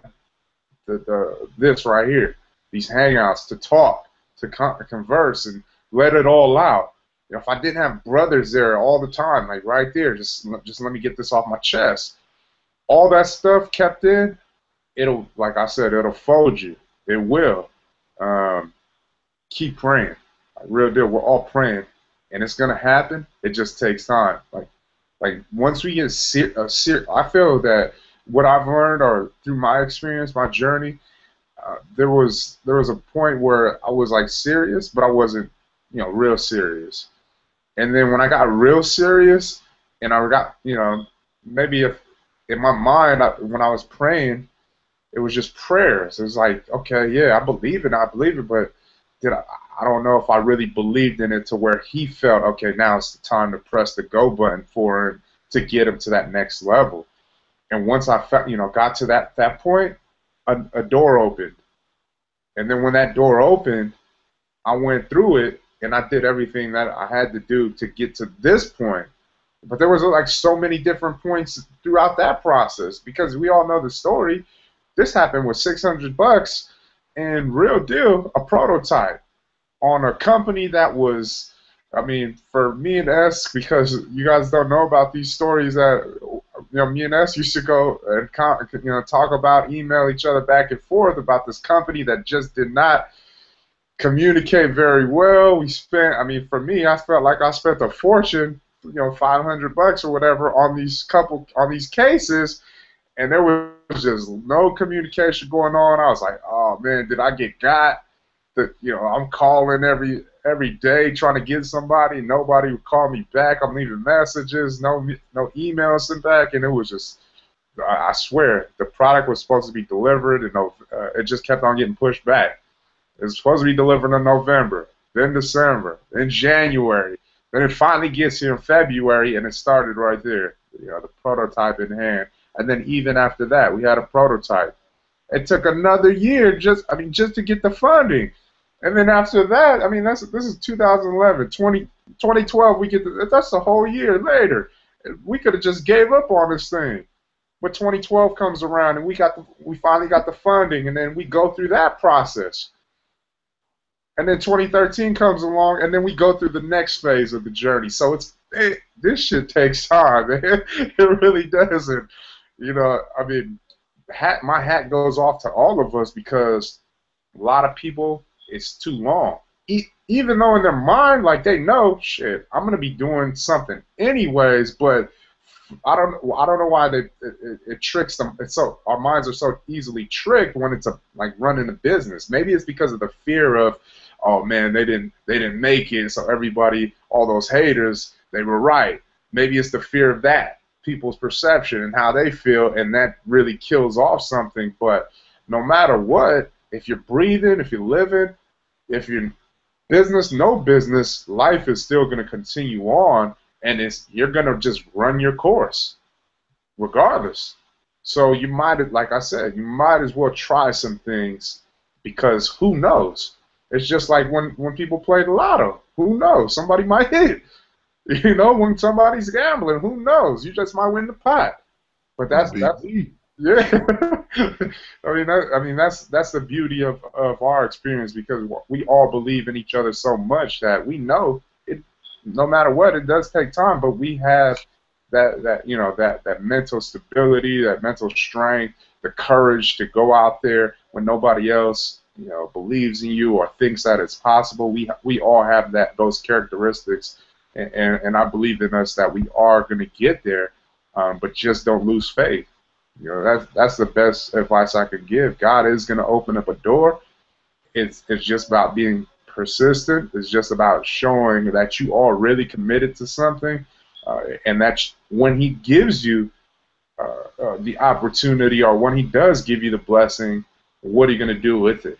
this right here, these hangouts to talk, to converse, and let it all out. If I didn't have brothers there all the time, like right there, just let me get this off my chest. All that stuff kept in, it'll, like I said, it'll fold you. It will. Keep praying. Like, real deal. We're all praying, and it's gonna happen. It just takes time. Like once we get I feel that what I've learned, or through my experience, my journey, there was a point where I was like serious, but I wasn't, real serious. And then when I got real serious, and I got, maybe if in my mind when I was praying, it was just prayers. It was like, okay, yeah, I believe it, but I don't know if I really believed in it to where he felt, okay, now it's the time to press the go button for him to get him to that next level. And once I got to that point, a door opened. And then when that door opened, I went through it, and I did everything that I had to do to get to this point. But there was like so many different points throughout that process, because we all know the story. This happened with $600 and real deal, a prototype on a company that was, I mean, for me and S, because you guys don't know about these stories that, me and S used to go and, talk about, email each other back and forth about this company that just did not communicate very well. We spent, I mean, for me, I felt like I spent a fortune, $500 or whatever on these cases, and there was just no communication going on. I was like, oh man, did I get got? That I'm calling every day trying to get somebody. Nobody would call me back. I'm leaving messages, no emails sent back, and it was just, I swear, the product was supposed to be delivered, and it just kept on getting pushed back. It was supposed to be delivered in November, then December, then January. Then it finally gets here in February, and it started right there, the prototype in hand. And then even after that, we had a prototype. It took another year just to get the funding. And then after that, I mean, this is 2011, 2012. That's a whole year later. We could have just gave up on this thing. But 2012 comes around, and we finally got the funding, and then we go through that process. And then 2013 comes along, and then we go through the next phase of the journey. So this shit takes time, man. It really doesn't. I mean, my hat goes off to all of us, because a lot of people, it's too long. Even though in their mind, like, they know, shit, I'm gonna be doing something anyways, but I don't know why it tricks them. Our minds are so easily tricked when it's like running a business. Maybe it's because of the fear of, oh man, they didn't make it, so everybody, all those haters, they were right. Maybe it's the fear of that, people's perception and how they feel, and that really kills off something. But no matter what, if you're breathing, if you're living, if you're business, no business, life is still going to continue on, and you're going to just run your course regardless. So you might, like I said, you might as well try some things, because who knows? It's just like when people play the lotto. Who knows? Somebody might hit. When somebody's gambling, who knows? You just might win the pot. But that's yeah. I mean that's the beauty of our experience, because we all believe in each other so much that we know it. No matter what, it does take time, but we have that mental stability, that mental strength, the courage to go out there when nobody else believes in you or thinks that it's possible. We all have those characteristics, and I believe in us that we are going to get there, but just don't lose faith. That's the best advice I could give. God is going to open up a door. It's just about being persistent. It's just about showing that you are really committed to something, and that when He gives you the opportunity, or when He does give you the blessing, what are you going to do with it?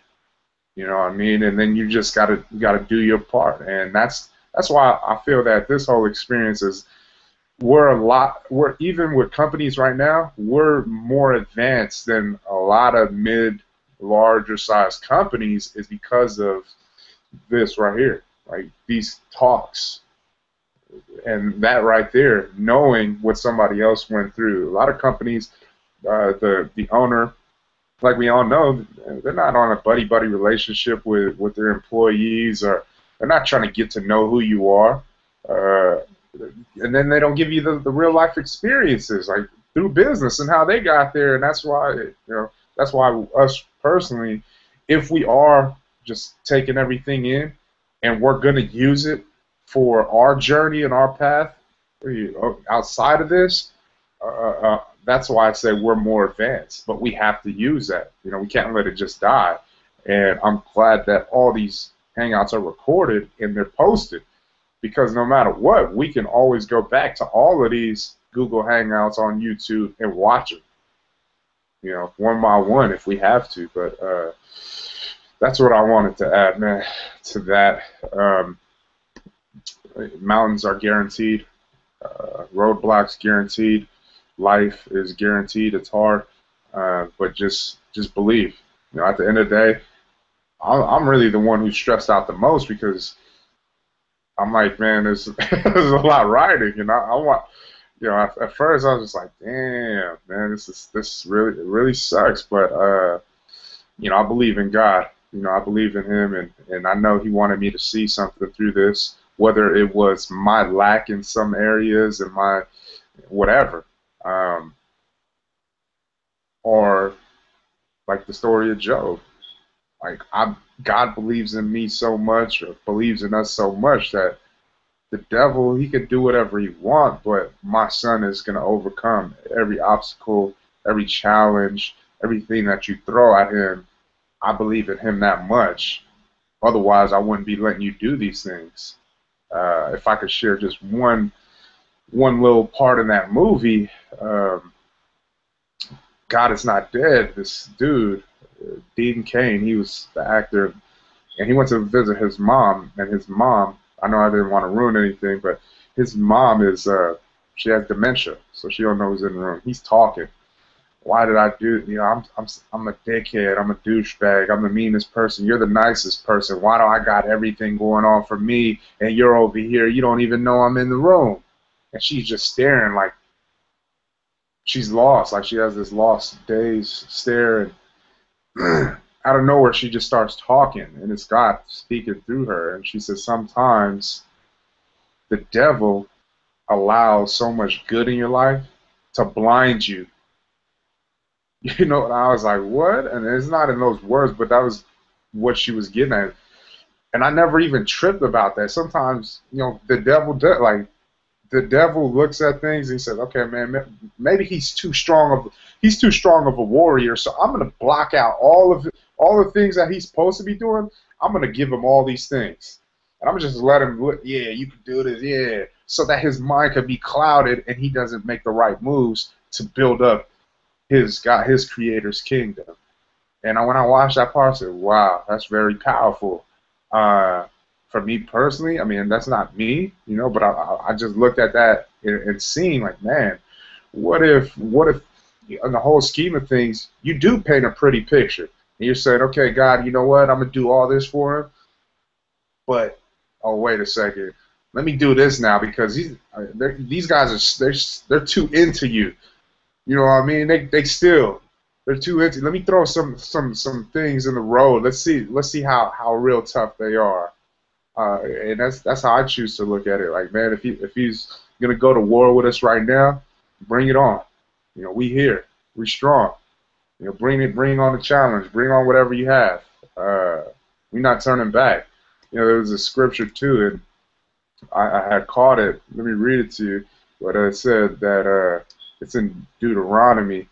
You know what I mean? And then you just gotta do your part, and that's why I feel that this whole experience is. We're even with companies right now, we're more advanced than a lot of larger sized companies, is because of this right here, like these talks, and that right there, knowing what somebody else went through. A lot of companies, the owner, like we all know, they're not on a buddy-buddy relationship with their employees, or they're not trying to get to know who you are. And then they don't give you the real life experiences, like through business and how they got there, and that's why us personally, if we are just taking everything in and we're going to use it for our journey and our path outside of this, that's why I say we're more advanced. But we have to use that. You know, we can't let it just die. And I'm glad that all these Hangouts are recorded and they're posted, because no matter what, we can always go back to all of these Google Hangouts on YouTube and watch them, you know, one by one if we have to. But that's what I wanted to add, man, to that. Mountains are guaranteed. Roadblocks guaranteed. Life is guaranteed. It's hard, but just believe. You know, at the end of the day, I'm really the one who's stressed out the most, because I'm like, man, there's a lot riding, and I want, you know, at first I was just like, damn, man, this really sucks, but you know, I believe in God. You know, I believe in Him, and I know He wanted me to see something through this, whether it was my lack in some areas and my whatever, or like the story of Job. Like, God believes in me so much, or believes in us so much, that the devil, he could do whatever he wants, but my son is going to overcome every obstacle, every challenge, everything that you throw at him. I believe in him that much. Otherwise, I wouldn't be letting you do these things. If I could share just one little part in that movie, God Is Not Dead, this dude, Dean Cain, he was the actor, and he went to visit his mom, and his mom, I know I didn't want to ruin anything, but his mom is, she has dementia, so she don't know who's in the room. He's talking. Why did I do, you know, I'm a dickhead, I'm a douchebag, I'm the meanest person, you're the nicest person, why do I got everything going on for me, and you're over here, you don't even know I'm in the room. And she's just staring like she's lost, like she has this lost daze stare, and out of nowhere she just starts talking, and it's God speaking through her, and she says sometimes the devil allows so much good in your life to blind you. You know, and I was like, what? And it's not in those words, but that was what she was getting at. And I never even tripped about that. Sometimes, you know, the devil does, like, the devil looks at things and he says, okay, man, maybe he's too strong of a warrior, so I'm going to block out all the things that he's supposed to be doing. I'm going to give him all these things. And I'm just let him look, yeah, you can do this, yeah, so that his mind could be clouded and he doesn't make the right moves to build up his creator's kingdom. And when I watched that part, I said, wow, that's very powerful. For me personally, I mean, that's not me, you know, but I just looked at that and seen, like, man, what if in the whole scheme of things, you do paint a pretty picture. And you're saying, okay, God, you know what, I'm going to do all this for him, but, oh, wait a second, let me do this now, because these guys they're too into you. You know what I mean? They're too into. Let me throw some things in the road. Let's see how real tough they are. And that's how I choose to look at it. Like, man, if he's gonna go to war with us right now, bring it on. You know, we here, we strong. You know, bring on the challenge, bring on whatever you have. We're not turning back. You know, there was a scripture too, and I had caught it. Let me read it to you. But it said that it's in Deuteronomy,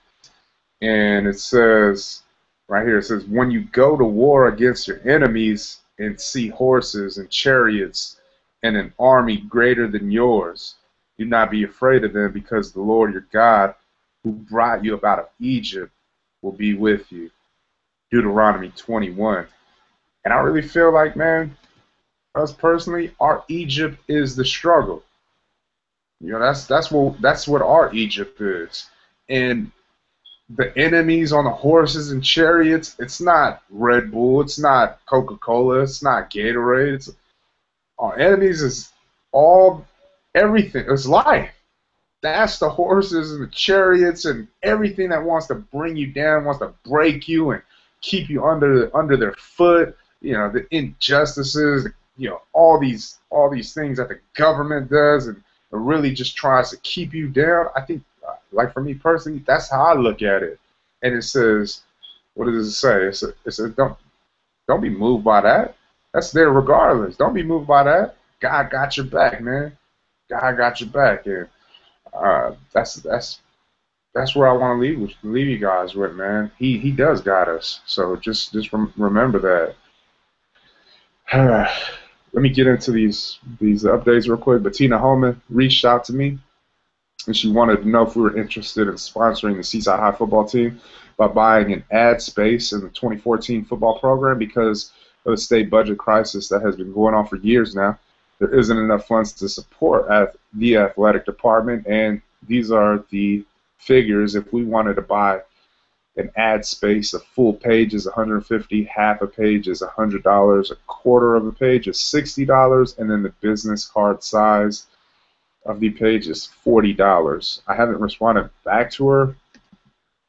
and it says right here. It says, when you go to war against your enemies and see horses and chariots and an army greater than yours, do not be afraid of them, because the Lord your God, who brought you up out of Egypt, will be with you. Deuteronomy 21. And I really feel like, man, us personally, our Egypt is the struggle. You know, that's what our Egypt is. And the enemies on the horses and chariots, it's not Red Bull, it's not Coca-Cola, it's not Gatorade. Our enemies is everything. It's life. That's the horses and the chariots and everything that wants to bring you down, wants to break you and keep you under their foot. You know, the injustices, you know, all these things that the government does, and it really just tries to keep you down. I think, like, for me personally, that's how I look at it. And it says, what does it say? It says, Don't be moved by that. That's there regardless. Don't be moved by that. God got your back, man. God got your back, and that's where I want to leave you guys with, man. He does got us. So just remember that. Let me get into these updates real quick. Bettina Holman reached out to me, and she wanted to know if we were interested in sponsoring the Seaside High football team by buying an ad space in the 2014 football program because of the state budget crisis that has been going on for years now. There isn't enough funds to support the athletic department, and these are the figures. If we wanted to buy an ad space, a full page is $150, half a page is $100, a quarter of a page is $60, and then the business card size of the page is $40. I haven't responded back to her.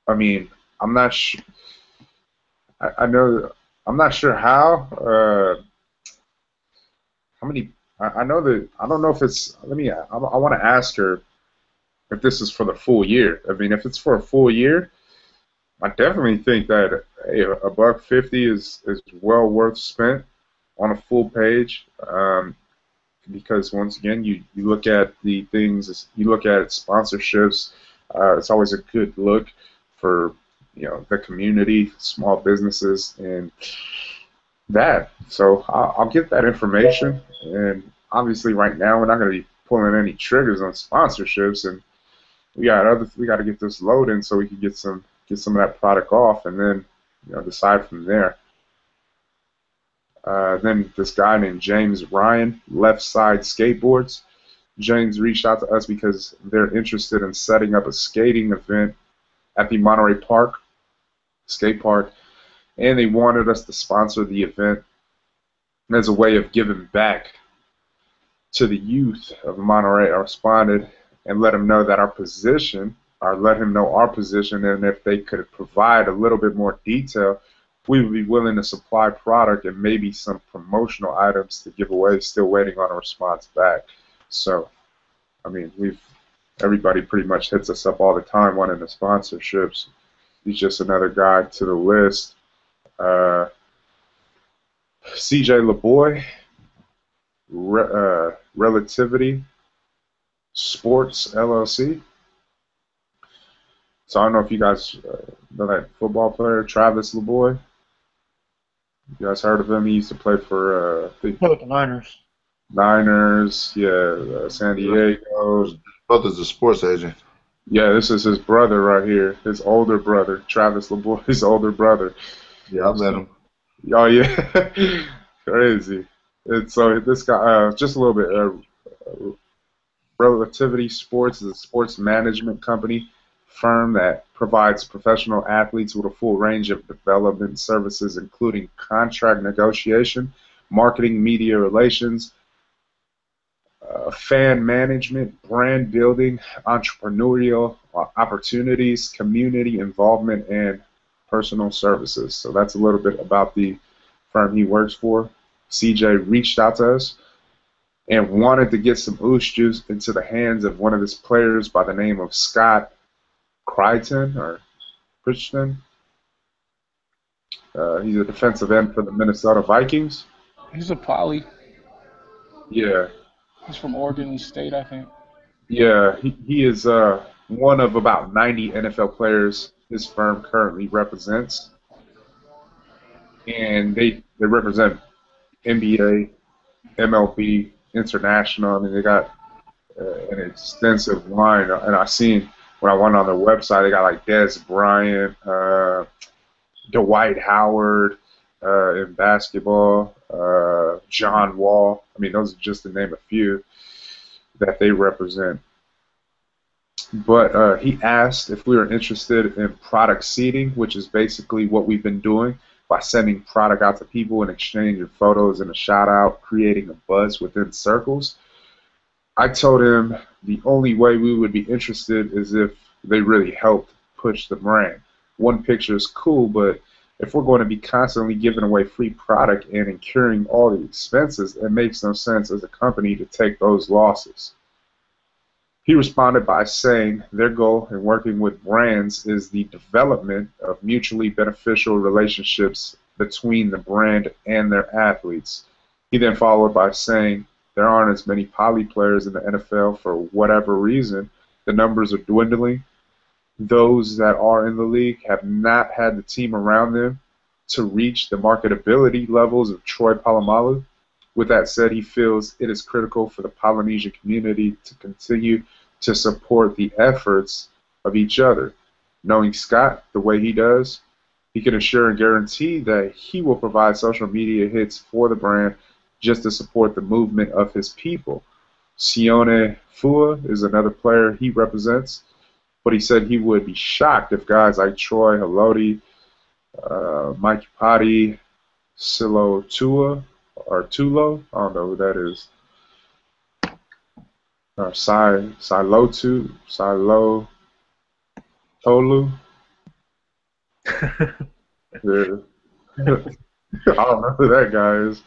I mean, I'm not sure. I'm not sure how. How many? I know that. I don't know if it's. I want to ask her if this is for the full year. I mean, if it's for a full year, I definitely think that $150 is well worth spent on a full page. Because once again, you look at the things, you look at sponsorships. It's always a good look for the community, small businesses, and that. So I'll get that information. And obviously, right now we're not going to be pulling any triggers on sponsorships, and we got to get this loading so we can get some of that product off, and then decide from there. Then this guy named James Ryan, Left Side Skateboards. James reached out to us because they're interested in setting up a skating event at the Monterey Park, skate park, and they wanted us to sponsor the event as a way of giving back to the youth of Monterey. I responded and let him know that our position, or let him know our position, and if they could provide a little bit more detail, we would be willing to supply product and maybe some promotional items to give away. Still waiting on a response back. So, I mean, everybody pretty much hits us up all the time wanting the sponsorships. He's just another guy to the list. CJ LeBoy, Relativity Sports LLC. So I don't know if you guys know that football player, Travis LeBoy. You guys heard of him? He used to play for the Niners. Niners, yeah, San Diego. His brother's a sports agent. Yeah, this is his brother right here, his older brother, Travis LeBoy, his older brother. Yeah, I've met him. Oh, yeah. Crazy. And so this guy, just a little bit, Relativity Sports is a sports management company firm that provides professional athletes with a full range of development services, including contract negotiation, marketing, media relations, fan management, brand building, entrepreneurial opportunities, community involvement, and personal services. So that's a little bit about the firm he works for. CJ reached out to us and wanted to get some Oosh Juice into the hands of one of his players by the name of Scott Crichton or Crichton. He's a defensive end for the Minnesota Vikings. He's a poly. Yeah. He's from Oregon State, I think. Yeah, he is one of about 90 NFL players his firm currently represents. And they represent NBA, MLB, international. I mean, they got an extensive line. And I seen when I went on their website, they got like Dez Bryant, Dwight Howard in basketball, John Wall. I mean, those are just to name a few that they represent. But he asked if we were interested in product seeding, which is basically what we've been doing by sending product out to people in exchange of photos and a shout out, creating a buzz within circles. I told him the only way we would be interested is if they really helped push the brand. One picture is cool, but if we're going to be constantly giving away free product and incurring all the expenses, it makes no sense as a company to take those losses. He responded by saying their goal in working with brands is the development of mutually beneficial relationships between the brand and their athletes. He then followed by saying, there aren't as many poly players in the NFL for whatever reason. The numbers are dwindling. Those that are in the league have not had the team around them to reach the marketability levels of Troy Polamalu. With that said, he feels it is critical for the Polynesian community to continue to support the efforts of each other. Knowing Scott the way he does, he can assure and guarantee that he will provide social media hits for the brand just to support the movement of his people. Sione Fua is another player he represents, but he said he would be shocked if guys like Troy Haloti, Mike Patti, Silo Tua, or Tulo, I don't know who that is, or Silotu, Silo Tolu. Yeah. I don't know who that guy is.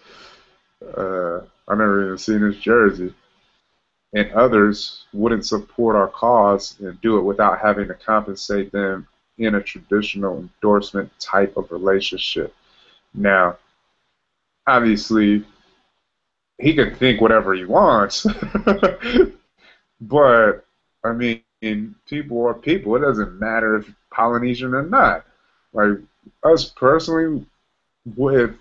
I've never even seen his jersey. And others wouldn't support our cause and do it without having to compensate them in a traditional endorsement type of relationship. Now, obviously, he can think whatever he wants, but, I mean, people are people. It doesn't matter if Polynesian or not. Like, us personally, with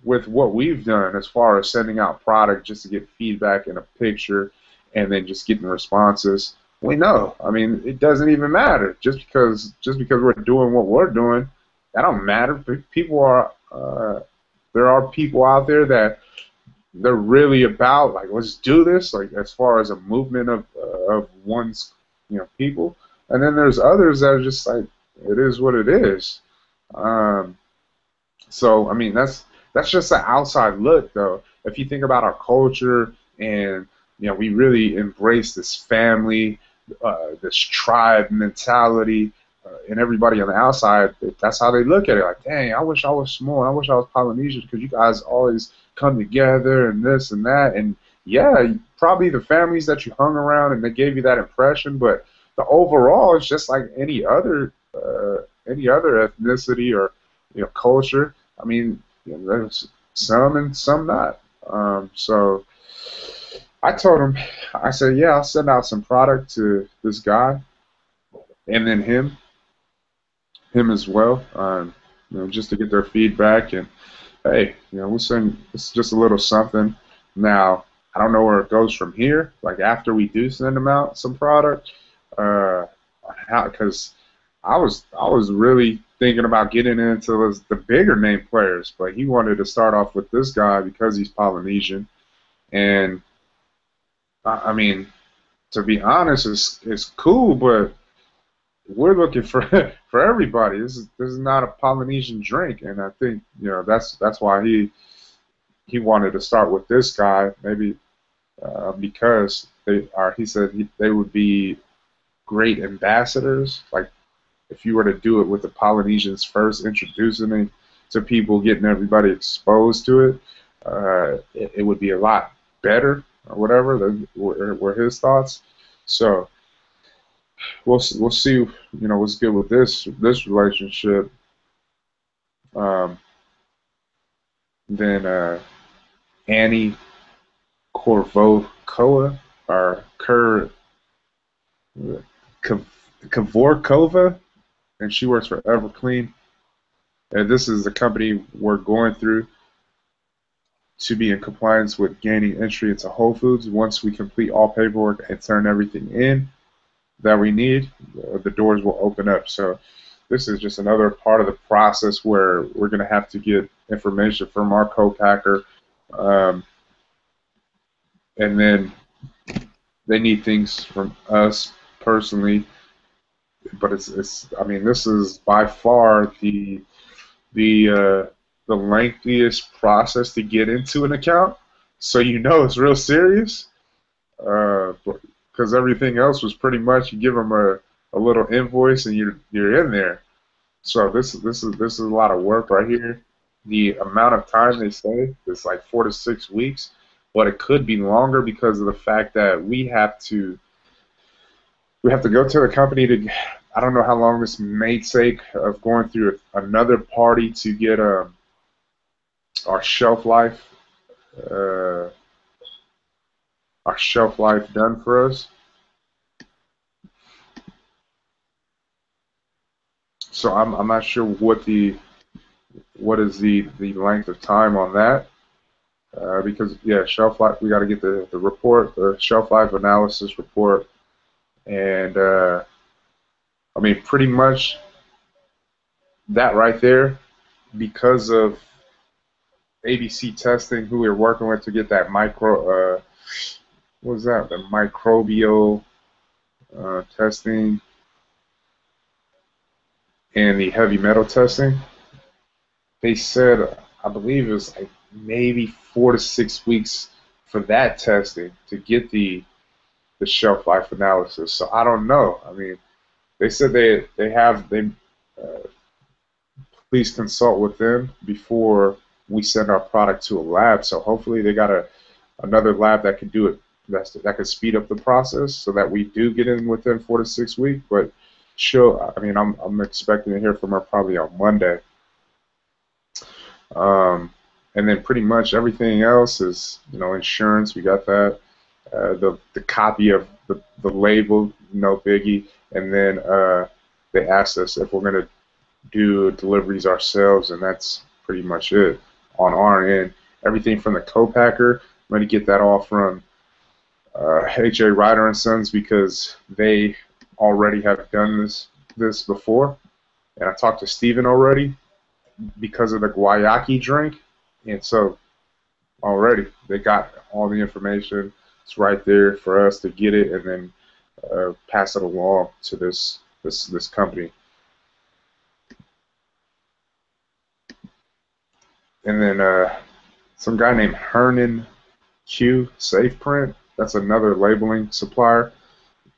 what we've done as far as sending out product just to get feedback in a picture and then just getting responses, we know. I mean, it doesn't even matter. Just because we're doing what we're doing, that don't matter. People are there are people out there that they're really about, like, let's do this, like, as far as a movement of one's, people. And then there's others that are just like, it is what it is. So I mean, that's just an outside look, though. If you think about our culture, and we really embrace this family, this tribe mentality, and everybody on the outside, that's how they look at it. Like, dang, I wish I was Samoan. I wish I was Polynesian, because you guys always come together and this and that. And yeah, probably the families that you hung around and they gave you that impression, but the overall is just like any other ethnicity or culture. I mean, there's some and some not. So I told him, I said, yeah, I'll send out some product to this guy, and then him as well, just to get their feedback. And hey, we'll send. It's just a little something. Now, I don't know where it goes from here. Like, after we do send them out some product, because I was really thinking about getting into the bigger name players, but he wanted to start off with this guy because he's Polynesian. And I mean, to be honest, it's cool, but we're looking for everybody. This is not a Polynesian drink, and I think that's why he wanted to start with this guy, maybe because he said they would be great ambassadors. Like, if you were to do it with the Polynesians first, introducing it to people, getting everybody exposed to it, it would be a lot better, or whatever, were his thoughts. So we'll see, what's good with this relationship. Then Annie Korvokova, or Kavorkova, and she works for Everclean. And this is the company we're going through to be in compliance with gaining entry into Whole Foods. Once we complete all paperwork and turn everything in that we need, the doors will open up. So this is just another part of the process where we're going to have to get information from our co-packer, and then they need things from us personally. But it's I mean, this is by far the lengthiest process to get into an account, so it's real serious. Because everything else was pretty much, you give them a little invoice and you're in there. So this is a lot of work right here. The amount of time they say is like 4 to 6 weeks, but it could be longer because of the fact that we have to go to the company to. I don't know how long this may take of going through another party to get our shelf life, uh, done for us. So I'm not sure what is the length of time on that. Because yeah, shelf life, we got to get the report, the shelf life analysis report, and I mean pretty much that right there, because of ABC testing, who we were working with to get that what was that, the microbial testing and the heavy metal testing. They said, I believe it was like maybe 4 to 6 weeks for that testing to get the shelf life analysis. So I don't know. I mean, they said they please consult with them before we send our product to a lab. So hopefully they got another lab that can do it, that could speed up the process so that we do get in within 4 to 6 weeks. But I mean, I'm expecting to hear from her probably on Monday. And then pretty much everything else is, insurance. We got that. The copy of the label, no biggie. And then they asked us if we're going to do deliveries ourselves, and that's pretty much it on our end. Everything from the co-packer, I'm going to get that all from H.A. Ryder and Sons, because they already have done this before. And I talked to Steven already because of the guayaki drink. And so already they got all the information. It's right there for us to get it and then pass it along to this company. And then some guy named Hernan Q SafePrint. That's another labeling supplier.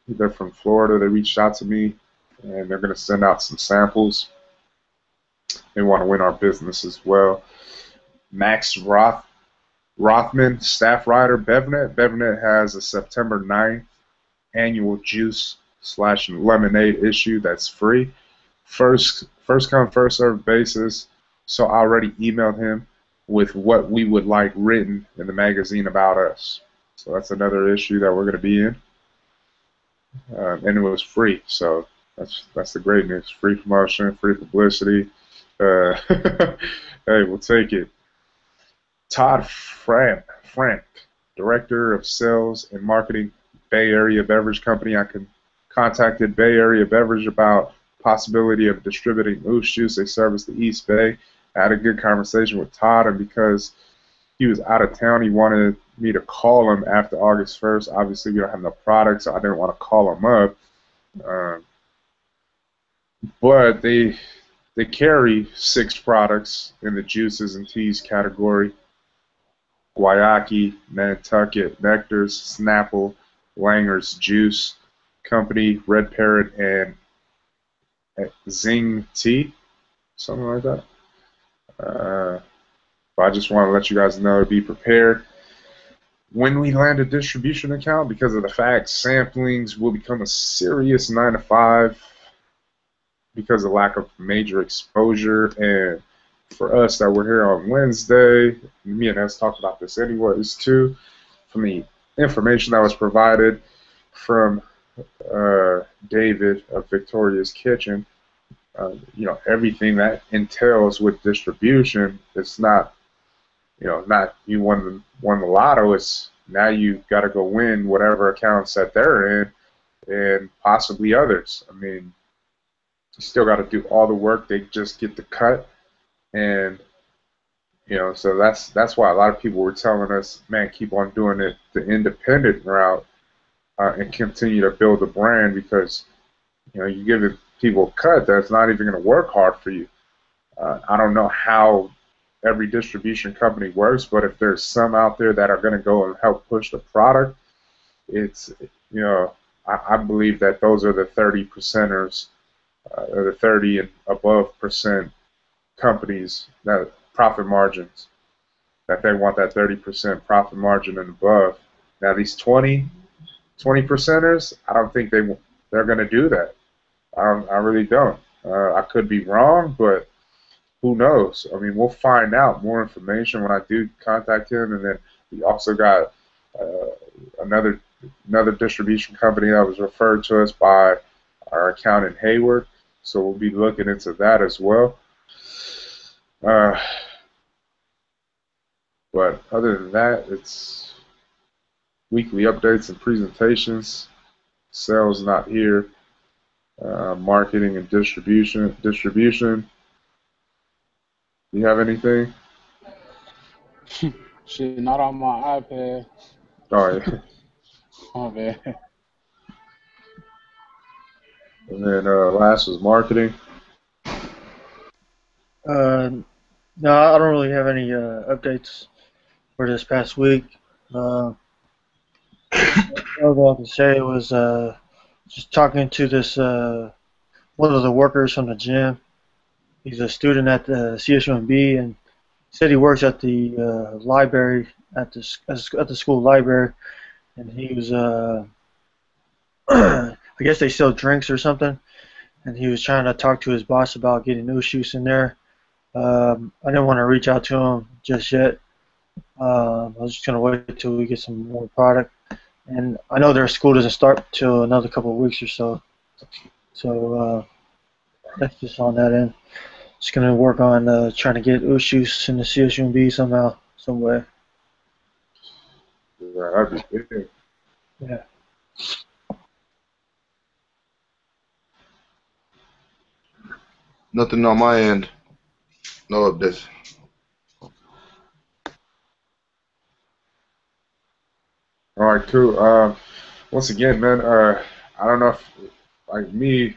They're from Florida. They reached out to me, and they're going to send out some samples. They want to win our business as well. Max Rothman, staff writer, BevNet. BevNet has a September 9th annual juice/lemonade issue that's free. First come, first served basis. So I already emailed him with what we would like written in the magazine about us. So that's another issue that we're going to be in. And it was free, so that's the great news. Free promotion, free publicity. Hey, we'll take it. Todd Frank, Director of Sales and Marketing, Bay Area Beverage Company. I contacted Bay Area Beverage about possibility of distributing Moose Juice. They service the East Bay. I had a good conversation with Todd, and because he was out of town, he wanted me to call him after August 1st. Obviously, we don't have no product, so I didn't want to call him up. But they carry 6 products in the juices and teas category: Guayaki, Nantucket, Nectars, Snapple, Langer's Juice Company, Red Parrot, and Zing Tea, something like that. But I just want to let you guys know to be prepared when we land a distribution account, because of the fact samplings will become a serious 9 to 5 because of lack of major exposure. And for us that were here on Wednesday, me and us talked about this anyways too, from the information that was provided from David of Victoria's Kitchen, everything that entails with distribution. It's not, not you won the lotto. It's now you got to go win whatever accounts that they're in, and possibly others. I mean, you still got to do all the work. They just get the cut, and so that's why a lot of people were telling us, man, keep on doing it the independent route and continue to build the brand, because you give it people a cut that's not even going to work hard for you. I don't know how every distribution company works, but if there's some out there that are going to go and help push the product, it's, I believe that those are the 30%ers, or the 30 and above % companies, that profit margins, that they want that 30% profit margin and above. Now these 20%ers, I don't think they're going to do that. I really don't. I could be wrong, but who knows? I mean, we'll find out more information when I do contact him, and then we also got uh, another another distribution company that was referred to us by our accountant Hayward, so we'll be looking into that as well. Uh, but other than that, it's weekly updates and presentations. Sales not here. Marketing and distribution. Distribution. You have anything? Shit, not on my iPad. Oh yeah. Oh man. And then last was marketing. Uh, no, I don't really have any updates for this past week. Uh, all I can say was just talking to this one of the workers from the gym. He's a student at the CSUMB and said he works at the library at the school library, and he was I guess they sell drinks or something, and he was trying to talk to his boss about getting new shoes in there. I didn't want to reach out to him just yet. I was just gonna wait till we get some more product, and I know their school doesn't start till another couple of weeks or so. So that's just on that end. Just gonna work on trying to get Ushus in the CSUMB somehow, some way. Yeah, that'd be big. Yeah. Nothing on my end. No updates. All right, cool. Once again, man, I don't know if like me,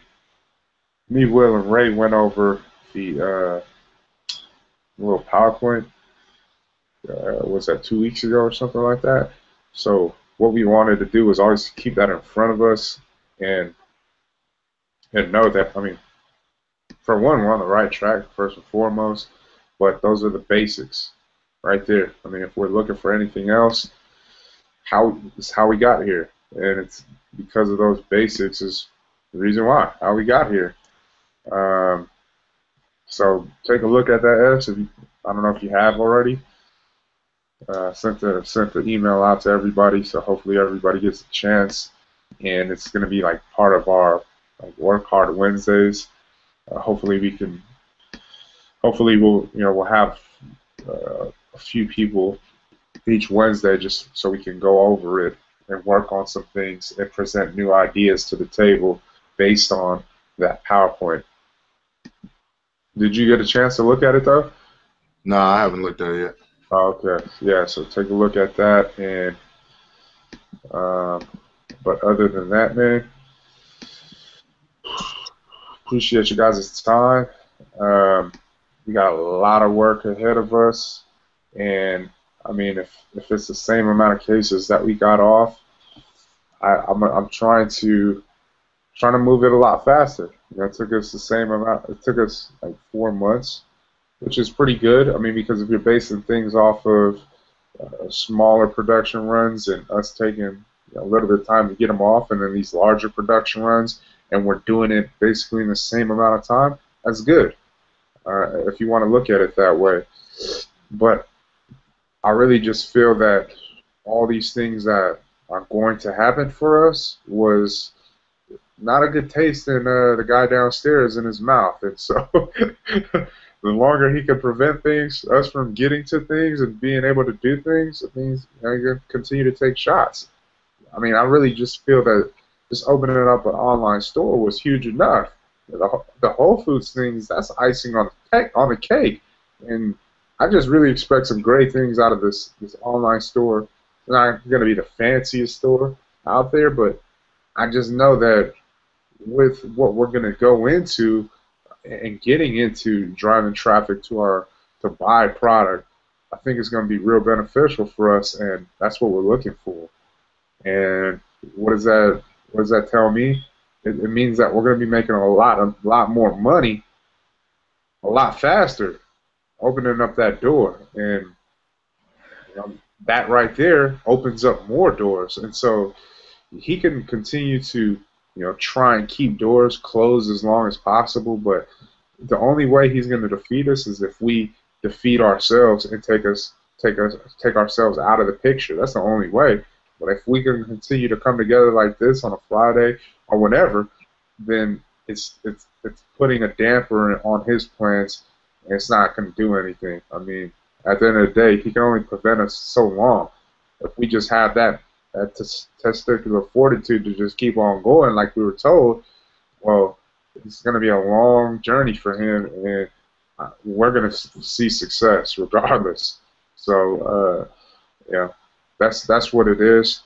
Will, and Ray went over the little PowerPoint. Was that 2 weeks ago or something like that? So what we wanted to do was always keep that in front of us and know that. I mean, for one, we're on the right track first and foremost, but those are the basics right there. I mean, if we're looking for anything else, it's how we got here, and it's because of those basics is the reason why how we got here. Um, so take a look at that, S. If you, I don't know if you have already. Sent the email out to everybody, so hopefully everybody gets a chance, and it's going to be like part of our like Work Hard Wednesdays. Hopefully we can. Hopefully we'll have a few people each Wednesday just so we can go over it and work on some things and present new ideas to the table based on that PowerPoint. Did you get a chance to look at it though? No, I haven't looked at it yet. Oh, okay. Yeah, so take a look at that, and but other than that, man, appreciate you guys' time. We got a lot of work ahead of us, and I mean, if it's the same amount of cases that we got off, I'm trying to move it a lot faster. You know, it took us the same amount. It took us like 4 months, which is pretty good. I mean, because if you're basing things off of smaller production runs and us taking a little bit of time to get them off, and then these larger production runs, and we're doing it basically in the same amount of time, that's good. If you want to look at it that way. But I really just feel that all these things that are going to happen for us was not a good taste in the guy downstairs in his mouth. And so the longer he can prevent things, us from getting to things and being able to do things, it means you can continue to take shots. I mean, I really just feel that just opening up an online store was huge enough. The Whole Foods things, that's icing on the cake. And I just really expect some great things out of this online store. It's not going to be the fanciest store out there, but I just know that with what we're going to go into and getting into driving traffic to buy product, I think it's going to be real beneficial for us, and that's what we're looking for. And what does that tell me? It means that we're going to be making a lot more money, a lot faster, opening up that door, and that right there opens up more doors. And so he can continue to try and keep doors closed as long as possible, but the only way he's going to defeat us is if we defeat ourselves and take ourselves out of the picture. That's the only way. But if we can continue to come together like this on a Friday or whatever, then it's putting a damper on his plans, and it's not going to do anything. I mean, at the end of the day, he can only prevent us so long. If we just have that testicular fortitude to just keep on going like we were told, well, it's going to be a long journey for him, and we're going to see success regardless. So, yeah, that's what it is.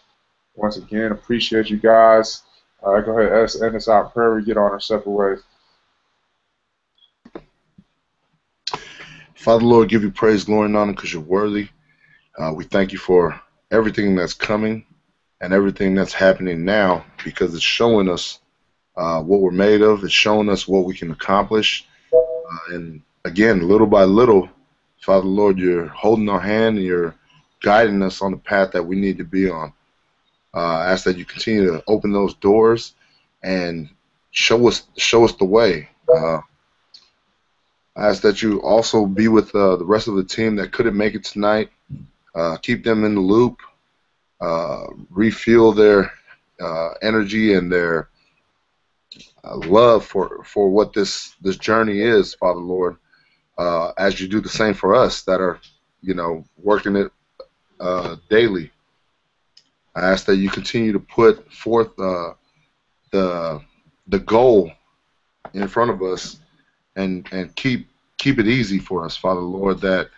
Once again, appreciate you guys. Go ahead, end us out in prayer. We get on our separate ways. Father, Lord, give you praise, glory, and honor because you're worthy. We thank you for everything that's coming and everything that's happening now, because it's showing us what we're made of. It's showing us what we can accomplish. And again, little by little, Father, Lord, you're holding our hand and you're guiding us on the path that we need to be on. I ask that you continue to open those doors and show us the way. I ask that you also be with the rest of the team that couldn't make it tonight. Keep them in the loop. Refuel their energy and their love for what this journey is, Father, Lord. As you do the same for us that are, working it daily. I ask that you continue to put forth the goal in front of us, and keep it easy for us, Father, Lord. That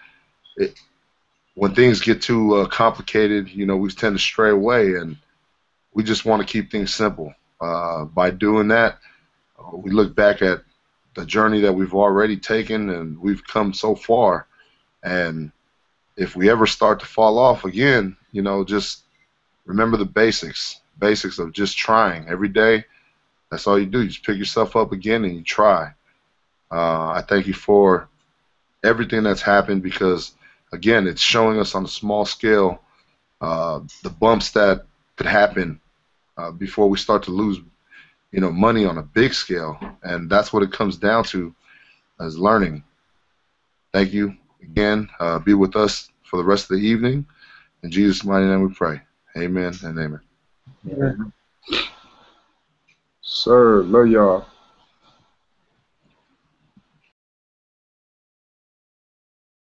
when things get too complicated, we tend to stray away, and we just want to keep things simple. By doing that, we look back at the journey that we've already taken, and we've come so far. And if we ever start to fall off again, just remember the basics of just trying every day. That's all you do. You just pick yourself up again and you try. I thank you for everything that's happened, because, again, it's showing us on a small scale the bumps that could happen before we start to lose, money on a big scale. And that's what it comes down to, as learning. Thank you again. Be with us for the rest of the evening. In Jesus' mighty name we pray. Amen and amen. Sir, love y'all.